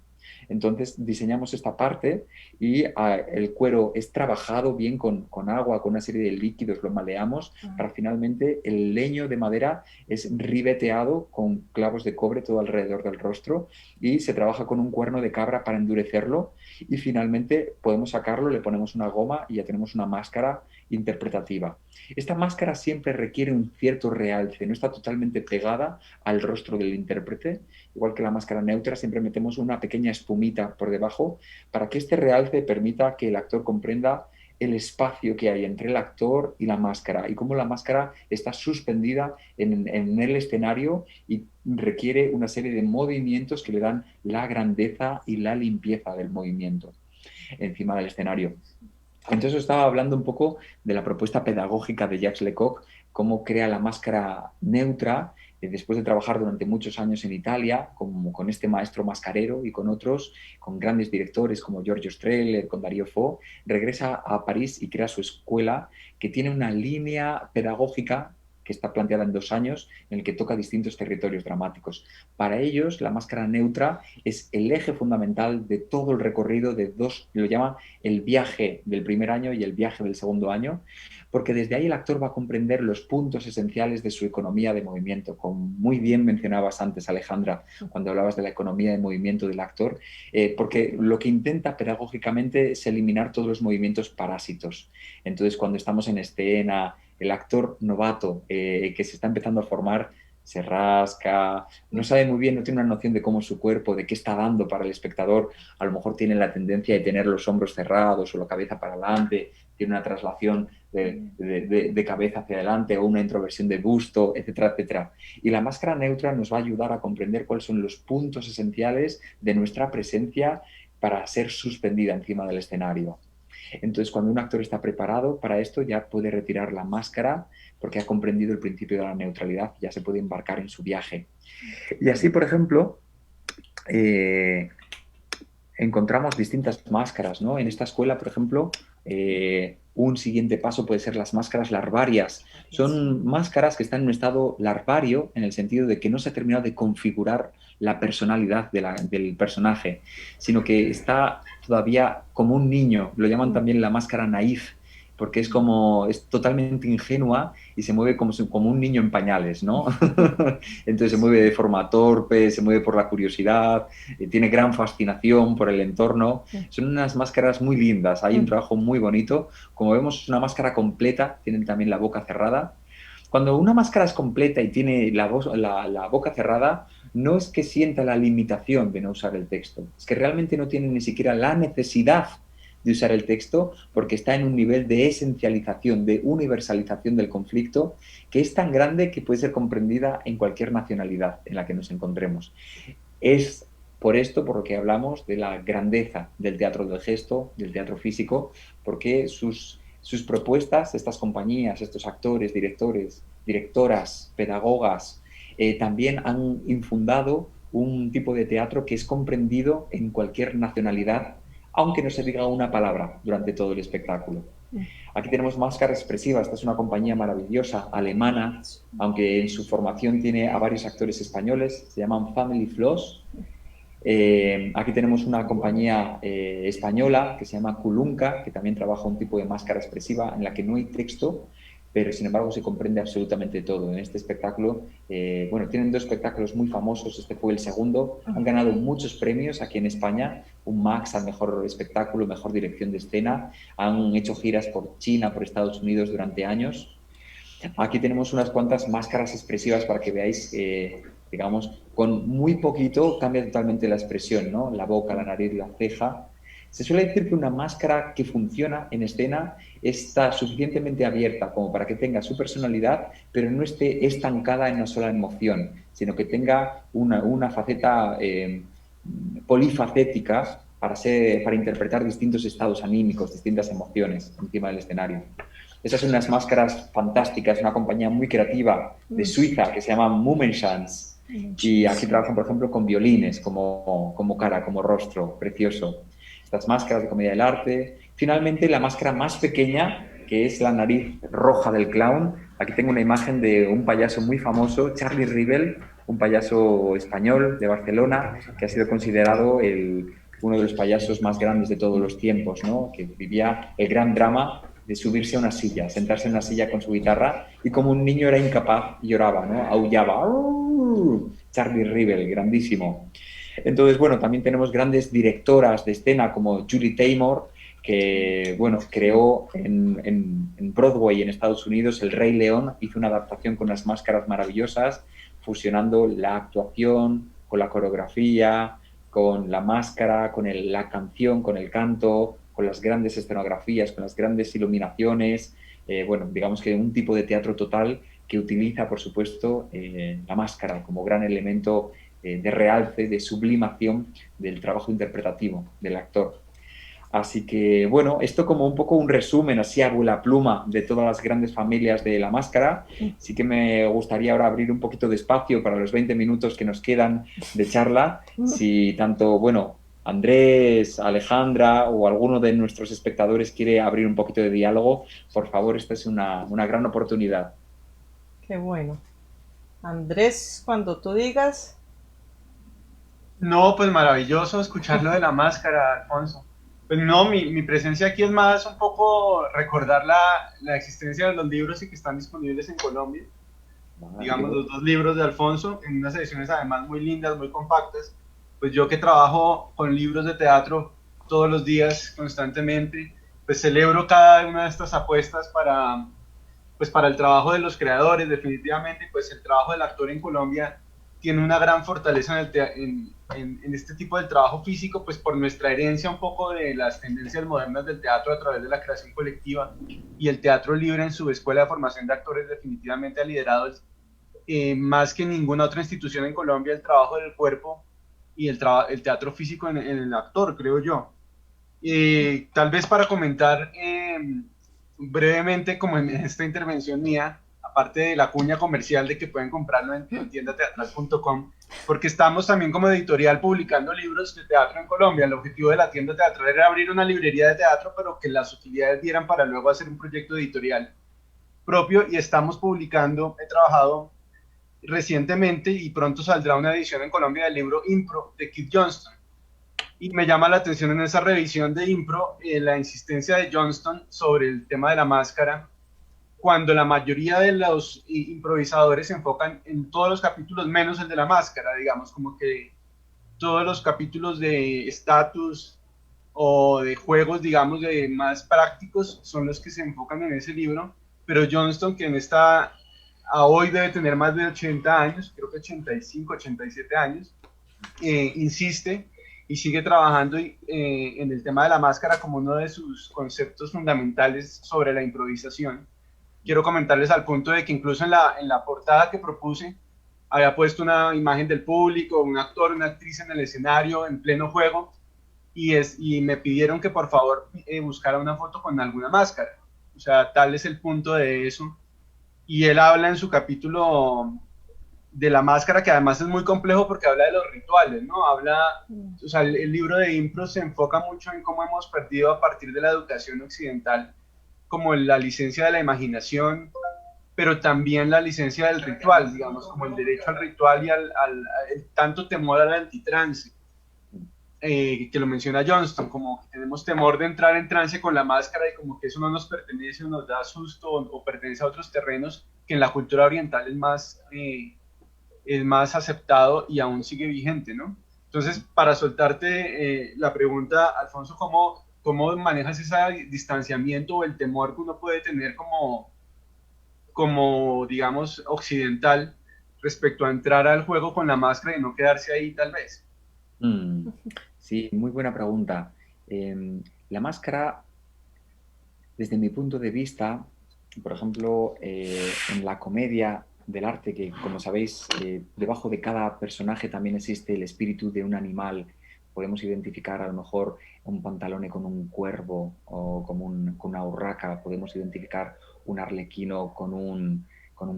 Entonces diseñamos esta parte y el cuero es trabajado bien con agua, con una serie de líquidos, lo maleamos para finalmente el leño de madera es ribeteado con clavos de cobre todo alrededor del rostro y se trabaja con un cuerno de cabra para endurecerlo y finalmente podemos sacarlo, le ponemos una goma y ya tenemos una máscara interpretativa. Esta máscara siempre requiere un cierto realce, no está totalmente pegada al rostro del intérprete. Igual que la máscara neutra, siempre metemos una pequeña espumita por debajo para que este realce permita que el actor comprenda el espacio que hay entre el actor y la máscara y cómo la máscara está suspendida en el escenario y requiere una serie de movimientos que le dan la grandeza y la limpieza del movimiento encima del escenario. Entonces estaba hablando un poco de la propuesta pedagógica de Jacques Lecoq, cómo crea la máscara neutra después de trabajar durante muchos años en Italia, con este maestro mascarero y con otros, con grandes directores como Giorgio Strehler, con Dario Fo, regresa a París y crea su escuela, que tiene una línea pedagógica que está planteada en 2 años, en el que toca distintos territorios dramáticos. Para ellos, la máscara neutra es el eje fundamental de todo el recorrido de lo llaman el viaje del primer año y el viaje del segundo año, porque desde ahí el actor va a comprender los puntos esenciales de su economía de movimiento. Como muy bien mencionabas antes, Alejandra, cuando hablabas de la economía de movimiento del actor, porque lo que intenta pedagógicamente es eliminar todos los movimientos parásitos. Entonces, cuando estamos en escena, el actor novato que se está empezando a formar se rasca, no sabe muy bien, no tiene una noción de cómo es su cuerpo, de qué está dando para el espectador, a lo mejor tiene la tendencia de tener los hombros cerrados o la cabeza para adelante, tiene una traslación de cabeza hacia adelante o una introversión de busto, etcétera, etcétera. Y la máscara neutra nos va a ayudar a comprender cuáles son los puntos esenciales de nuestra presencia para ser suspendida encima del escenario. Entonces, cuando un actor está preparado para esto, ya puede retirar la máscara porque ha comprendido el principio de la neutralidad y ya se puede embarcar en su viaje. Y así, por ejemplo, encontramos distintas máscaras, ¿no? En esta escuela, por ejemplo, un siguiente paso puede ser las máscaras larvarias. Son máscaras que están en un estado larvario, en el sentido de que no se ha terminado de configurar la personalidad del personaje, sino que está todavía como un niño. Lo llaman también la máscara naif, porque es totalmente ingenua y se mueve como un niño en pañales, ¿no? Entonces se mueve de forma torpe, se mueve por la curiosidad, tiene gran fascinación por el entorno. Son unas máscaras muy lindas, hay un trabajo muy bonito. Como vemos, es una máscara completa, tienen también la boca cerrada. Cuando una máscara es completa y tiene la boca cerrada, no es que sienta la limitación de no usar el texto, es que realmente no tiene ni siquiera la necesidad de usar el texto porque está en un nivel de esencialización, de universalización del conflicto que es tan grande que puede ser comprendida en cualquier nacionalidad en la que nos encontremos. Es por esto por lo que hablamos de la grandeza del teatro del gesto, del teatro físico, porque sus propuestas, estas compañías, estos actores, directores, directoras, pedagogas, también han infundado un tipo de teatro que es comprendido en cualquier nacionalidad, aunque no se diga una palabra durante todo el espectáculo. Aquí tenemos Máscara Expresiva. Esta es una compañía maravillosa, alemana, aunque en su formación tiene a varios actores españoles, se llaman Family Floss. Aquí tenemos una compañía española que se llama Kulunka, que también trabaja un tipo de máscara expresiva en la que no hay texto, pero sin embargo se comprende absolutamente todo. En este espectáculo, tienen 2 espectáculos muy famosos, este fue el segundo, han ganado muchos premios aquí en España, un Max al mejor espectáculo, mejor dirección de escena, han hecho giras por China, por Estados Unidos durante años. Aquí tenemos unas cuantas máscaras expresivas para que veáis, digamos, con muy poquito cambia totalmente la expresión, ¿no? La boca, la nariz, la ceja. Se suele decir que una máscara que funciona en escena está suficientemente abierta como para que tenga su personalidad, pero no esté estancada en una sola emoción, sino que tenga una faceta polifacética para interpretar distintos estados anímicos, distintas emociones encima del escenario. Esas son unas máscaras fantásticas, una compañía muy creativa de Suiza que se llama Mummenschanz. Y aquí trabajan, por ejemplo, con violines como cara, como rostro, precioso. Estas máscaras de comedia del arte. Finalmente, la máscara más pequeña, que es la nariz roja del clown. Aquí tengo una imagen de un payaso muy famoso, Charlie Rivel, un payaso español de Barcelona, que ha sido considerado uno de los payasos más grandes de todos los tiempos, ¿no? Que vivía el gran drama de subirse a una silla, sentarse en una silla con su guitarra y como un niño era incapaz, lloraba, ¿no? Aullaba. Charlie Rivel, grandísimo. Entonces, también tenemos grandes directoras de escena como Julie Taymor, que, creó en Broadway en Estados Unidos El Rey León, hizo una adaptación con unas máscaras maravillosas, fusionando la actuación con la coreografía, con la máscara, con la canción, con el canto, con las grandes escenografías, con las grandes iluminaciones, digamos que un tipo de teatro total que utiliza, por supuesto, la máscara como gran elemento de realce, de sublimación del trabajo interpretativo del actor. Así que, bueno, esto como un poco un resumen, así a vuela pluma, de todas las grandes familias de La Máscara. Sí que me gustaría ahora abrir un poquito de espacio para los 20 minutos que nos quedan de charla. Si tanto, bueno, Andrés, Alejandra o alguno de nuestros espectadores quiere abrir un poquito de diálogo, por favor, esta es una gran oportunidad. Qué bueno. Andrés, cuando tú digas, No, pues maravilloso escuchar lo de la máscara, Alfonso. Pues no, mi presencia aquí es más un poco recordar la existencia de los libros y que están disponibles en Colombia. Digamos, los dos libros de Alfonso, en unas ediciones además muy lindas, muy compactas. Pues yo que trabajo con libros de teatro todos los días, constantemente, pues celebro cada una de estas apuestas pues para el trabajo de los creadores, definitivamente, pues el trabajo del actor en Colombia tiene una gran fortaleza en este tipo de trabajo físico, pues por nuestra herencia un poco de las tendencias modernas del teatro a través de la creación colectiva, y el teatro libre en su escuela de formación de actores definitivamente ha liderado más que ninguna otra institución en Colombia el trabajo del cuerpo y el teatro físico en el actor, creo yo. Tal vez para comentar brevemente, como en esta intervención mía, aparte de la cuña comercial de que pueden comprarlo en tiendateatral.com, porque estamos también como editorial publicando libros de teatro en Colombia. El objetivo de la tienda teatral era abrir una librería de teatro, pero que las utilidades dieran para luego hacer un proyecto editorial propio, y estamos publicando, he trabajado recientemente y pronto saldrá una edición en Colombia del libro Impro de Kit Johnston. Y me llama la atención en esa revisión de Impro la insistencia de Johnston sobre el tema de la máscara, cuando la mayoría de los improvisadores se enfocan en todos los capítulos menos el de la máscara, digamos, como que todos los capítulos de estatus o de juegos, digamos, de más prácticos son los que se enfocan en ese libro, pero Johnston, que a hoy debe tener más de 80 años, creo que 85, 87 años, insiste y sigue trabajando en el tema de la máscara como uno de sus conceptos fundamentales sobre la improvisación. Quiero comentarles al punto de que incluso en la portada que propuse había puesto una imagen del público, un actor, una actriz en el escenario en pleno juego, y me pidieron que por favor buscara una foto con alguna máscara. O sea, tal es el punto de eso. Y él habla en su capítulo de la máscara, que además es muy complejo porque habla de los rituales, ¿no? O sea, el libro de Impro se enfoca mucho en cómo hemos perdido a partir de la educación occidental, como la licencia de la imaginación, pero también la licencia del ritual, digamos, como el derecho al ritual y el tanto temor al antitrance, que lo menciona Johnston, como que tenemos temor de entrar en trance con la máscara y como que eso no nos pertenece o nos da susto o pertenece a otros terrenos que en la cultura oriental es más aceptado y aún sigue vigente, ¿no? Entonces, para soltarte la pregunta, Alfonso, ¿cómo manejas ese distanciamiento o el temor que uno puede tener como, digamos, occidental respecto a entrar al juego con la máscara y no quedarse ahí tal vez? Sí, muy buena pregunta. La máscara, desde mi punto de vista, por ejemplo, en la comedia del arte, que como sabéis, debajo de cada personaje también existe el espíritu de un animal. Podemos identificar a lo mejor un pantalone con un cuervo o con una urraca, podemos identificar un arlequino con un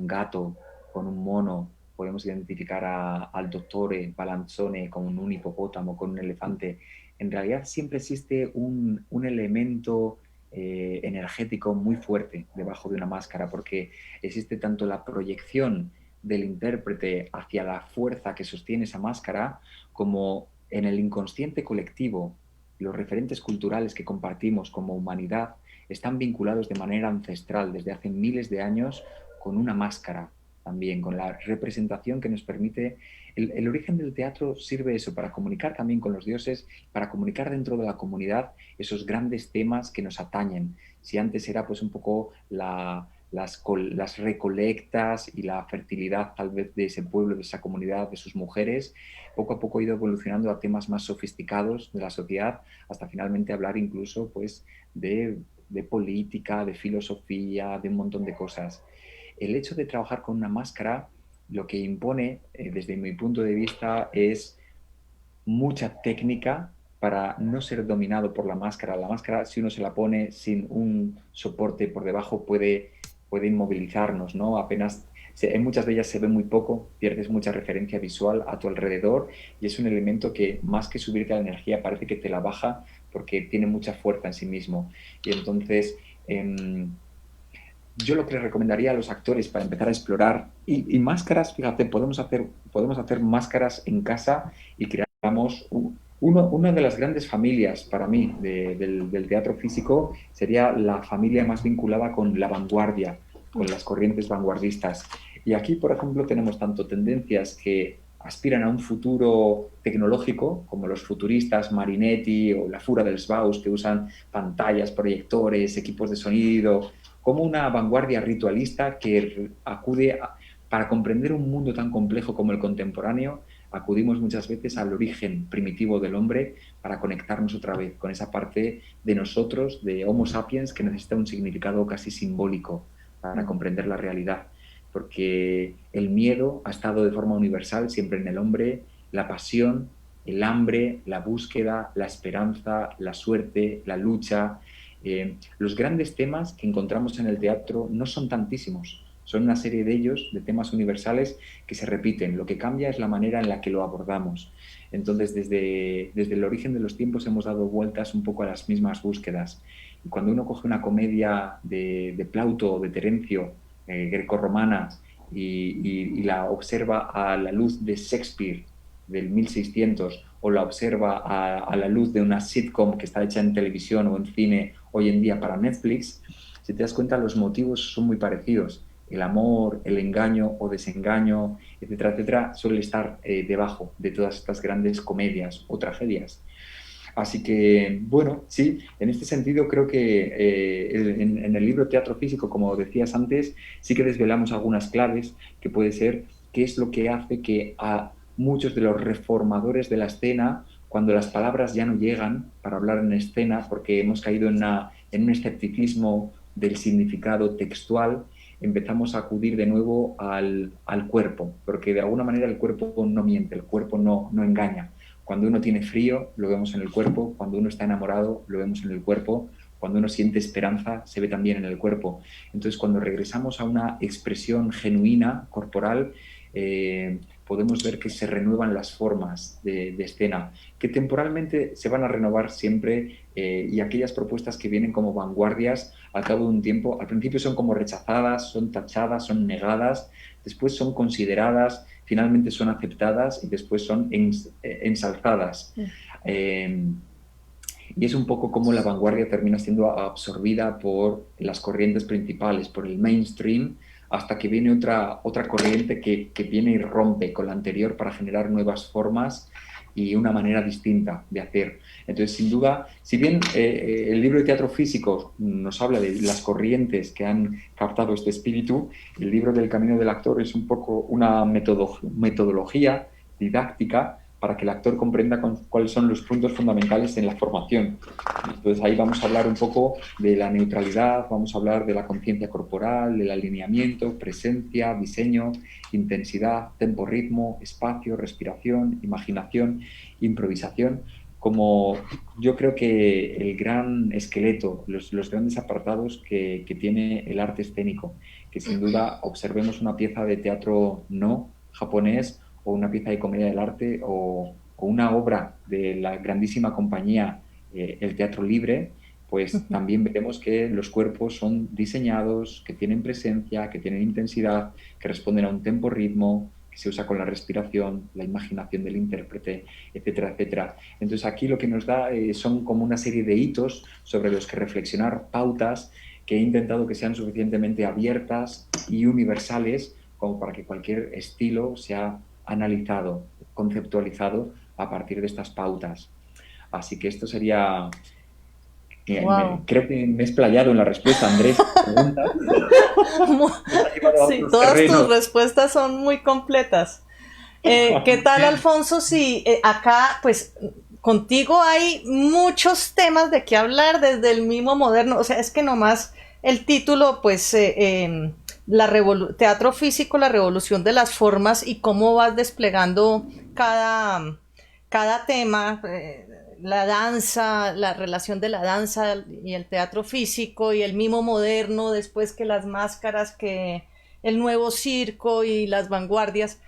gato, con un mono, podemos identificar al dottore Balanzone con un hipopótamo, con un elefante. En realidad siempre existe un elemento energético muy fuerte debajo de una máscara, porque existe tanto la proyección del intérprete hacia la fuerza que sostiene esa máscara, como en el inconsciente colectivo, los referentes culturales que compartimos como humanidad están vinculados de manera ancestral desde hace miles de años con una máscara también, con la representación que nos permite. El origen del teatro sirve eso, para comunicar también con los dioses, para comunicar dentro de la comunidad esos grandes temas que nos atañen. Si antes era pues un poco las recolectas y la fertilidad tal vez de ese pueblo, de esa comunidad, de sus mujeres, poco a poco ha ido evolucionando a temas más sofisticados de la sociedad, hasta finalmente hablar incluso pues de política, de filosofía, de un montón de cosas. El hecho de trabajar con una máscara lo que impone, desde mi punto de vista, es mucha técnica para no ser dominado por la máscara. La máscara, si uno se la pone sin un soporte por debajo, puede inmovilizarnos, ¿no? En muchas de ellas se ve muy poco, pierdes mucha referencia visual a tu alrededor y es un elemento que más que subirte la energía parece que te la baja porque tiene mucha fuerza en sí mismo. Y entonces, yo lo que les recomendaría a los actores para empezar a explorar, y máscaras, fíjate, podemos hacer máscaras en casa y creamos una de las grandes familias para mí del teatro físico sería la familia más vinculada con la vanguardia, con las corrientes vanguardistas. Y aquí, por ejemplo, tenemos tanto tendencias que aspiran a un futuro tecnológico, como los futuristas Marinetti o la Fura dels Baus, que usan pantallas, proyectores, equipos de sonido, como una vanguardia ritualista que para comprender un mundo tan complejo como el contemporáneo, acudimos muchas veces al origen primitivo del hombre para conectarnos otra vez con esa parte de nosotros, de Homo sapiens, que necesita un significado casi simbólico para comprender la realidad. Porque el miedo ha estado de forma universal siempre en el hombre, la pasión, el hambre, la búsqueda, la esperanza, la suerte, la lucha. Los grandes temas que encontramos en el teatro no son tantísimos, son una serie de ellos, de temas universales que se repiten. Lo que cambia es la manera en la que lo abordamos. Entonces, desde el origen de los tiempos hemos dado vueltas un poco a las mismas búsquedas. Y cuando uno coge una comedia de Plauto o de Terencio, grecorromana, y la observa a la luz de Shakespeare del 1600 o la observa a la luz de una sitcom que está hecha en televisión o en cine hoy en día para Netflix, si te das cuenta los motivos son muy parecidos. El amor, el engaño o desengaño, etcétera, etcétera, suele estar debajo de todas estas grandes comedias o tragedias. Así que, bueno, sí, en este sentido creo que en el libro Teatro Físico, como decías antes, sí que desvelamos algunas claves, que puede ser qué es lo que hace que a muchos de los reformadores de la escena, cuando las palabras ya no llegan para hablar en escena, porque hemos caído en un escepticismo del significado textual, empezamos a acudir de nuevo al cuerpo, porque de alguna manera el cuerpo no miente, el cuerpo no engaña. Cuando uno tiene frío, lo vemos en el cuerpo. Cuando uno está enamorado, lo vemos en el cuerpo. Cuando uno siente esperanza, se ve también en el cuerpo. Entonces, cuando regresamos a una expresión genuina, corporal, podemos ver que se renuevan las formas de escena, que temporalmente se van a renovar siempre, y aquellas propuestas que vienen como vanguardias, al cabo de un tiempo, al principio son como rechazadas, son tachadas, son negadas, después son consideradas, finalmente son aceptadas y después son ensalzadas. Y es un poco como la vanguardia termina siendo absorbida por las corrientes principales, por el mainstream, hasta que viene otra corriente que viene y rompe con la anterior para generar nuevas formas y una manera distinta de hacer. Entonces, sin duda, si bien el libro de Teatro Físico nos habla de las corrientes que han captado este espíritu, el libro del Camino del Actor es un poco una metodología didáctica para que el actor comprenda cuáles son los puntos fundamentales en la formación. Entonces ahí vamos a hablar un poco de la neutralidad, vamos a hablar de la conciencia corporal, del alineamiento, presencia, diseño, intensidad, tempo, ritmo, espacio, respiración, imaginación, improvisación, como yo creo que el gran esqueleto, los grandes apartados que tiene el arte escénico, que sin duda observemos una pieza de teatro no japonés, o una pieza de comedia del arte, o una obra de la grandísima compañía El Teatro Libre, pues también veremos que los cuerpos son diseñados, que tienen presencia, que tienen intensidad, que responden a un tempo ritmo, que se usa con la respiración, la imaginación del intérprete, etcétera, etcétera. Entonces aquí lo que nos da son como una serie de hitos sobre los que reflexionar, pautas que he intentado que sean suficientemente abiertas y universales como para que cualquier estilo sea analizado, conceptualizado a partir de estas pautas. Así que esto sería... Wow. Creo que me he explayado en la respuesta, Andrés. Sí, todas tus respuestas son muy completas. ¿Qué tal, Alfonso? Si acá, pues, contigo hay muchos temas de qué hablar desde el mimo moderno. O sea, es que nomás el título, pues... Teatro Físico, la revolución de las formas y cómo vas desplegando cada tema, la danza, la relación de la danza y el teatro físico y el mimo moderno, después que las máscaras, que el nuevo circo y las vanguardias.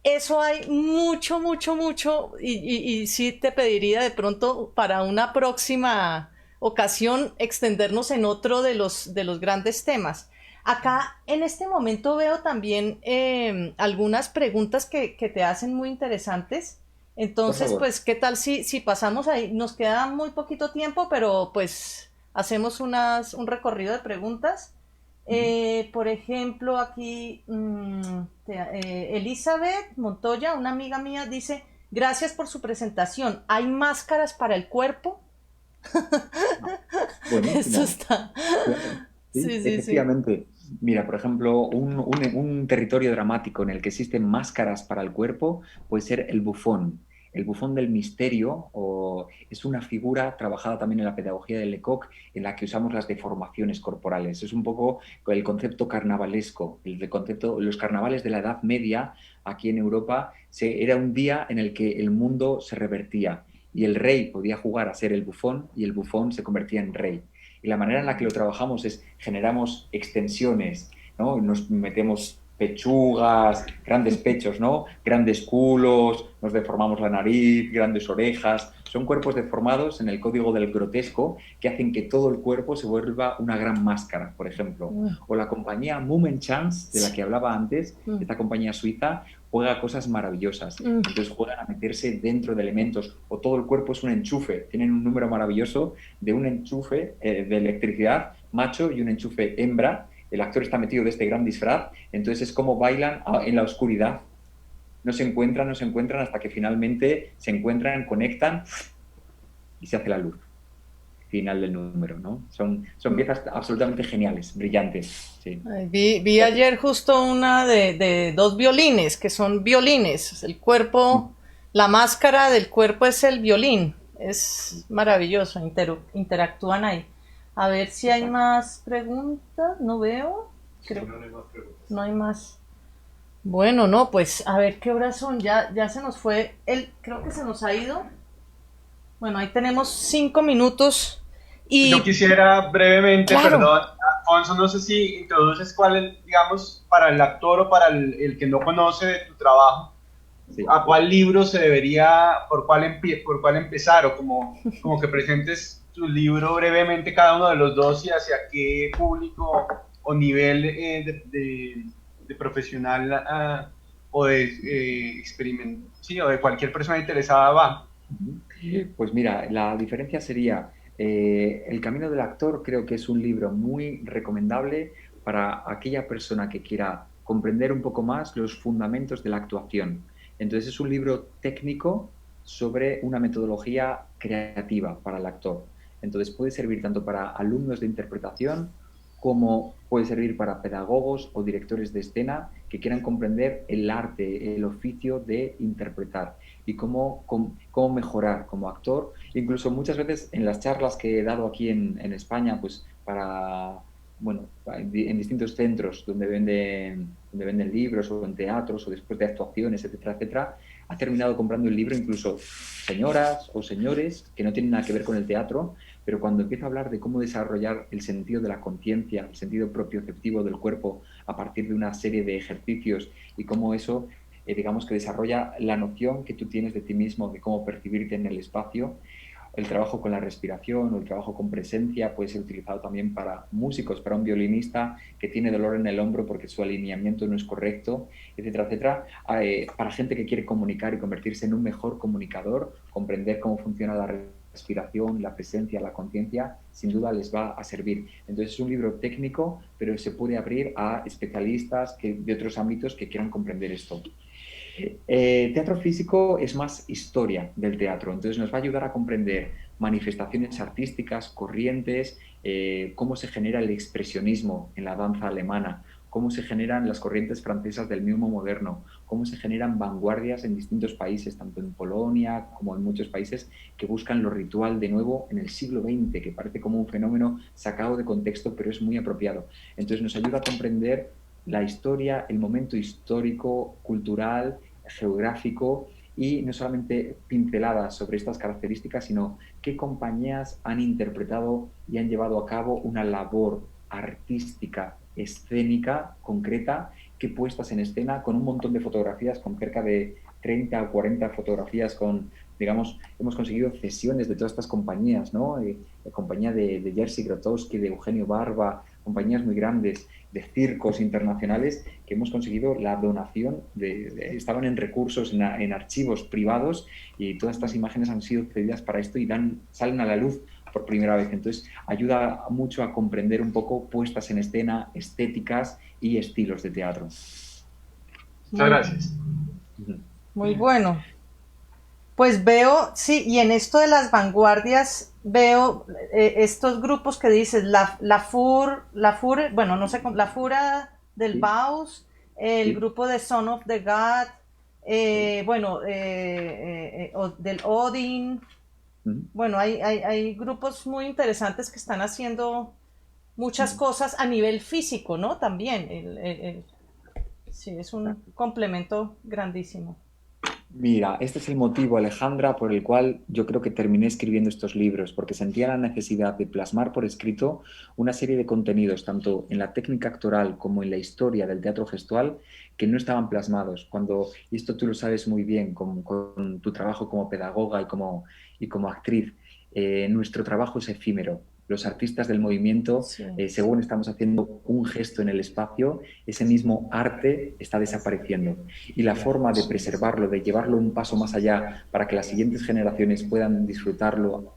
Eso hay mucho, mucho, mucho y sí te pediría de pronto para una próxima ocasión extendernos en otro de los grandes temas. Acá en este momento veo también algunas preguntas que te hacen muy interesantes. Por Entonces, favor. pues, ¿qué tal si pasamos ahí? Nos queda muy poquito tiempo, pero pues hacemos un recorrido de preguntas. Ujú. Por ejemplo, aquí Elizabeth Montoya, una amiga mía, dice, gracias por su presentación. ¿Hay máscaras para el cuerpo? Eso Buenísimo. está. Claro, sí, Sí, sí, sí. efectivamente. Mira, por ejemplo, un territorio dramático en el que existen máscaras para el cuerpo puede ser el bufón. El bufón del misterio es una figura trabajada también en la pedagogía de Lecoq en la que usamos las deformaciones corporales. Es un poco el concepto carnavalesco, el concepto, los carnavales de la Edad Media aquí en Europa era un día en el que el mundo se revertía y el rey podía jugar a ser el bufón y el bufón se convertía en rey. Y la manera en la que lo trabajamos es generamos extensiones, ¿no? Nos metemos pechugas, grandes pechos, ¿no? Grandes culos, nos deformamos la nariz, grandes orejas. Son cuerpos deformados en el código del grotesco que hacen que todo el cuerpo se vuelva una gran máscara, por ejemplo. Mm, O la compañía Chance, de la sí. que hablaba antes, Mm, esta compañía suiza, juega cosas maravillosas. mm. Entonces juegan a meterse dentro de elementos o todo el cuerpo es un enchufe. Tienen un número maravilloso de un enchufe de electricidad macho y un enchufe hembra. El actor está metido de este gran disfraz, entonces es como bailan en la oscuridad. No se encuentran hasta que finalmente se encuentran, conectan y se hace la luz. Final del número, ¿no? Son piezas absolutamente geniales, brillantes. Sí. Ay, vi ayer justo una de dos violines, que son violines. El cuerpo, la máscara del cuerpo es el violín. Es maravilloso, interactúan ahí. A ver si hay Exacto. más preguntas. No veo. Si Creo no, no hay más preguntas. no hay más. Bueno, no, pues a ver qué horas son. Ya se nos fue creo que se nos ha ido. Bueno, ahí tenemos 5 minutos. Yo Y quisiera brevemente, claro, perdón, Alfonso, no sé si introduces cuál es, digamos, para el actor o para el que no conoce de tu trabajo, Sí. a cuál libro se debería, por cuál empezar, o como que presentes tu libro brevemente cada uno de los dos y hacia qué público o nivel de profesional o de sí, o de cualquier persona interesada va. Pues mira, la diferencia sería El camino del actor, creo que es un libro muy recomendable para aquella persona que quiera comprender un poco más los fundamentos de la actuación. Entonces es un libro técnico sobre una metodología creativa para el actor. Entonces puede servir tanto para alumnos de interpretación como puede servir para pedagogos o directores de escena que quieran comprender el arte, el oficio de interpretar y cómo mejorar como actor. Incluso muchas veces en las charlas que he dado aquí en España, pues para, bueno, en distintos centros donde venden libros o en teatros o después de actuaciones, etcétera, etcétera, ha terminado comprando el libro incluso señoras o señores que no tienen nada que ver con el teatro, pero cuando empiezo a hablar de cómo desarrollar el sentido de la conciencia, el sentido propioceptivo del cuerpo a partir de una serie de ejercicios y cómo eso digamos que desarrolla la noción que tú tienes de ti mismo, de cómo percibirte en el espacio. El trabajo con la respiración o el trabajo con presencia puede ser utilizado también para músicos, para un violinista que tiene dolor en el hombro porque su alineamiento no es correcto, etcétera, etcétera. Para gente que quiere comunicar y convertirse en un mejor comunicador, comprender cómo funciona la respiración, la presencia, la conciencia, sin duda les va a servir. Entonces es un libro técnico, pero se puede abrir a especialistas de otros ámbitos que quieran comprender esto. Teatro físico es más historia del teatro, entonces nos va a ayudar a comprender manifestaciones artísticas, corrientes, cómo se genera el expresionismo en la danza alemana, cómo se generan las corrientes francesas del mimo moderno, cómo se generan vanguardias en distintos países, tanto en Polonia como en muchos países que buscan lo ritual de nuevo en el siglo XX, que parece como un fenómeno sacado de contexto, pero es muy apropiado. Entonces nos ayuda a comprender la historia, el momento histórico, cultural, geográfico y no solamente pinceladas sobre estas características, sino qué compañías han interpretado y han llevado a cabo una labor artística, escénica, concreta, que puestas en escena con un montón de fotografías, con cerca de 30 o 40 fotografías con, digamos, hemos conseguido cesiones de todas estas compañías, ¿no? La compañía de Jerzy Grotowski, de Eugenio Barba, compañías muy grandes, de circos internacionales, que hemos conseguido la donación, estaban en recursos, en archivos privados, y todas estas imágenes han sido cedidas para esto y salen a la luz por primera vez. Entonces, ayuda mucho a comprender un poco puestas en escena, estéticas y estilos de teatro. Muchas gracias. Muy bueno. Pues veo, sí, y en esto de las vanguardias veo estos grupos que dices, la Fura, bueno, no sé, la Fura del Sí. Bauhaus, el Sí. grupo de Son of the God, bueno, del Odin. Bueno, hay grupos muy interesantes que están haciendo muchas cosas a nivel físico, ¿no? También. Sí, es un complemento grandísimo. Mira, este es el motivo, Alejandra, por el cual yo creo que terminé escribiendo estos libros, porque sentía la necesidad de plasmar por escrito una serie de contenidos, tanto en la técnica actoral como en la historia del teatro gestual, que no estaban plasmados. Y esto tú lo sabes muy bien con tu trabajo como pedagoga y como actriz, nuestro trabajo es efímero. Los artistas del movimiento, Sí. según estamos haciendo un gesto en el espacio, ese mismo arte está desapareciendo. Y la forma de preservarlo, de llevarlo un paso más allá para que las siguientes generaciones puedan disfrutarlo,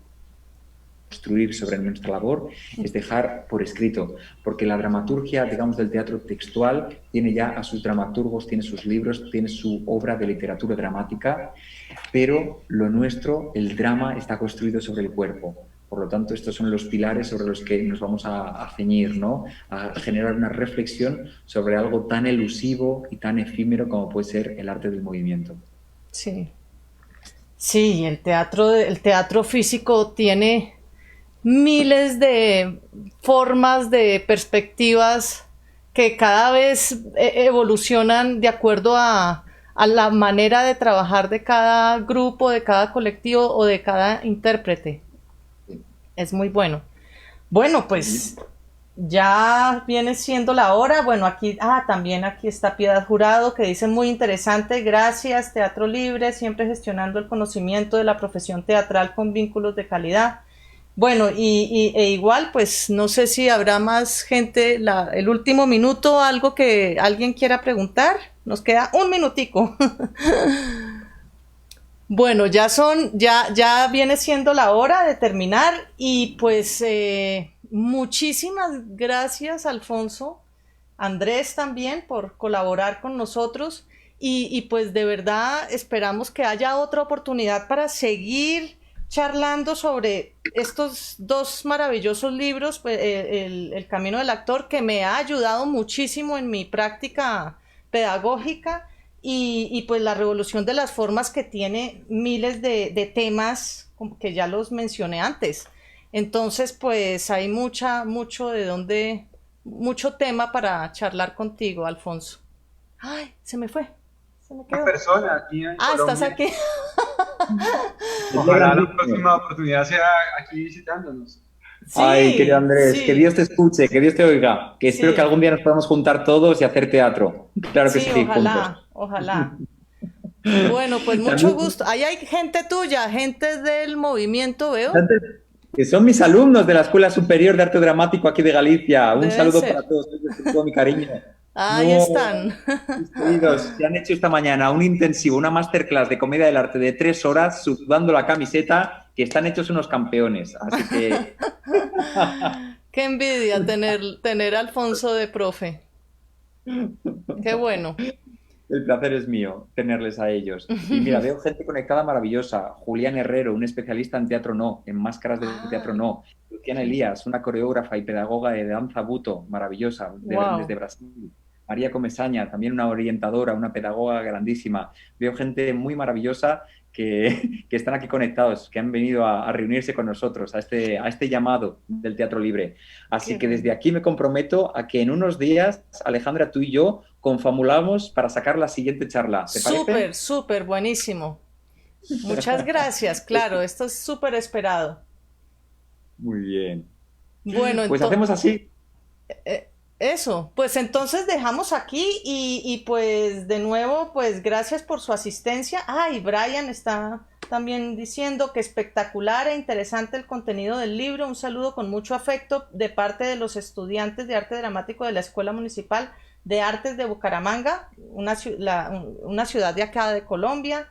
construir sobre nuestra labor, es dejar por escrito, porque la dramaturgia, digamos, del teatro textual tiene ya a sus dramaturgos, tiene sus libros, tiene su obra de literatura dramática, pero lo nuestro, el drama, está construido sobre el cuerpo. Por lo tanto, estos son los pilares sobre los que nos vamos a ceñir, ¿no? A generar una reflexión sobre algo tan elusivo y tan efímero como puede ser el arte del movimiento. Sí. Sí, el teatro físico tiene miles de formas, de perspectivas que cada vez evolucionan de acuerdo a la manera de trabajar de cada grupo, de cada colectivo o de cada intérprete. Es muy bueno. Bueno, pues ya viene siendo la hora. Bueno, aquí, también aquí está Piedad Jurado, que dice muy interesante. Gracias, Teatro Libre, siempre gestionando el conocimiento de la profesión teatral con vínculos de calidad. Bueno, e igual, pues no sé si habrá más gente, el último minuto, algo que alguien quiera preguntar. Nos queda un minutico. Bueno, ya viene siendo la hora de terminar y pues muchísimas gracias, Alfonso, Andrés también por colaborar con nosotros y pues de verdad esperamos que haya otra oportunidad para seguir charlando sobre estos dos maravillosos libros, pues, el Camino del Actor, que me ha ayudado muchísimo en mi práctica pedagógica. Y pues la revolución de las formas, que tiene miles de temas que ya los mencioné antes. Entonces pues hay mucho tema para charlar contigo, Alfonso. Ay, se me fue, se me quedó. Una persona aquí en Colombia. Estás aquí. Ojalá la próxima oportunidad sea aquí visitándonos. Sí, Ay, querido Andrés, sí. que Dios te escuche, que Dios te oiga, que espero Sí. que algún día nos podamos juntar todos y hacer teatro. Claro que sí, juntos. Ojalá. Bueno, pues mucho También- gusto. Ahí hay gente tuya, gente del movimiento, veo. Que son mis alumnos de la Escuela Superior de Arte Dramático aquí de Galicia. Un Deben saludo ser. para todos, con todo mi cariño. Ahí están. Mis queridos, que han hecho esta mañana un intensivo, una masterclass de comedia del arte de 3 horas, sudando la camiseta, que están hechos unos campeones. Así que Qué envidia tener a Alfonso de profe. Qué bueno. el placer es mío tenerles a ellos. Y mira, veo gente conectada maravillosa. Julián Herrero, un especialista en teatro no, en máscaras de teatro no. Luciana Elías, una coreógrafa y pedagoga de danza buto, maravillosa, desde Brasil. María Comesaña, también una orientadora, una pedagoga grandísima. Veo gente muy maravillosa que están aquí conectados, que han venido a reunirse con nosotros, a este llamado del Teatro Libre. Así que desde aquí me comprometo a que en unos días, Alejandra, tú y yo confabulamos para sacar la siguiente charla. ¿Te parece? Súper, buenísimo. Muchas gracias, claro, esto es súper esperado. Muy bien. Bueno, Pues hacemos así. eso, pues entonces dejamos aquí y pues de nuevo, pues gracias por su asistencia. Ah, y Brian está también diciendo que espectacular e interesante el contenido del libro. Un saludo con mucho afecto de parte de los estudiantes de arte dramático de la Escuela Municipal de Artes de Bucaramanga, una ciudad de acá de Colombia.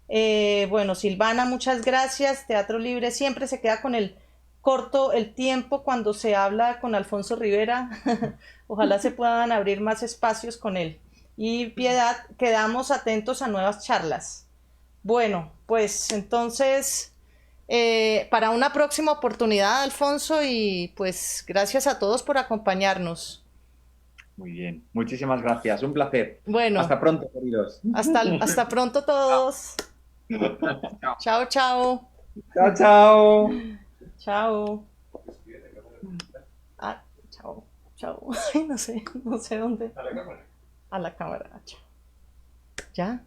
Bueno, Silvana, muchas gracias. Teatro Libre siempre se queda con el corto el tiempo cuando se habla con Alfonso Rivera. Ojalá se puedan abrir más espacios con él. Y Piedad, quedamos atentos a nuevas charlas. Bueno, pues entonces, para una próxima oportunidad, Alfonso, y pues gracias a todos por acompañarnos. Muy bien. Muchísimas gracias. Un placer. Bueno, Hasta pronto, queridos. hasta pronto todos. Chao. Chao, chao. Chao, chao. Chao. Ah, chao, chao. Ay, no sé dónde. A la cámara. A la cámara. Chao. ¿Ya?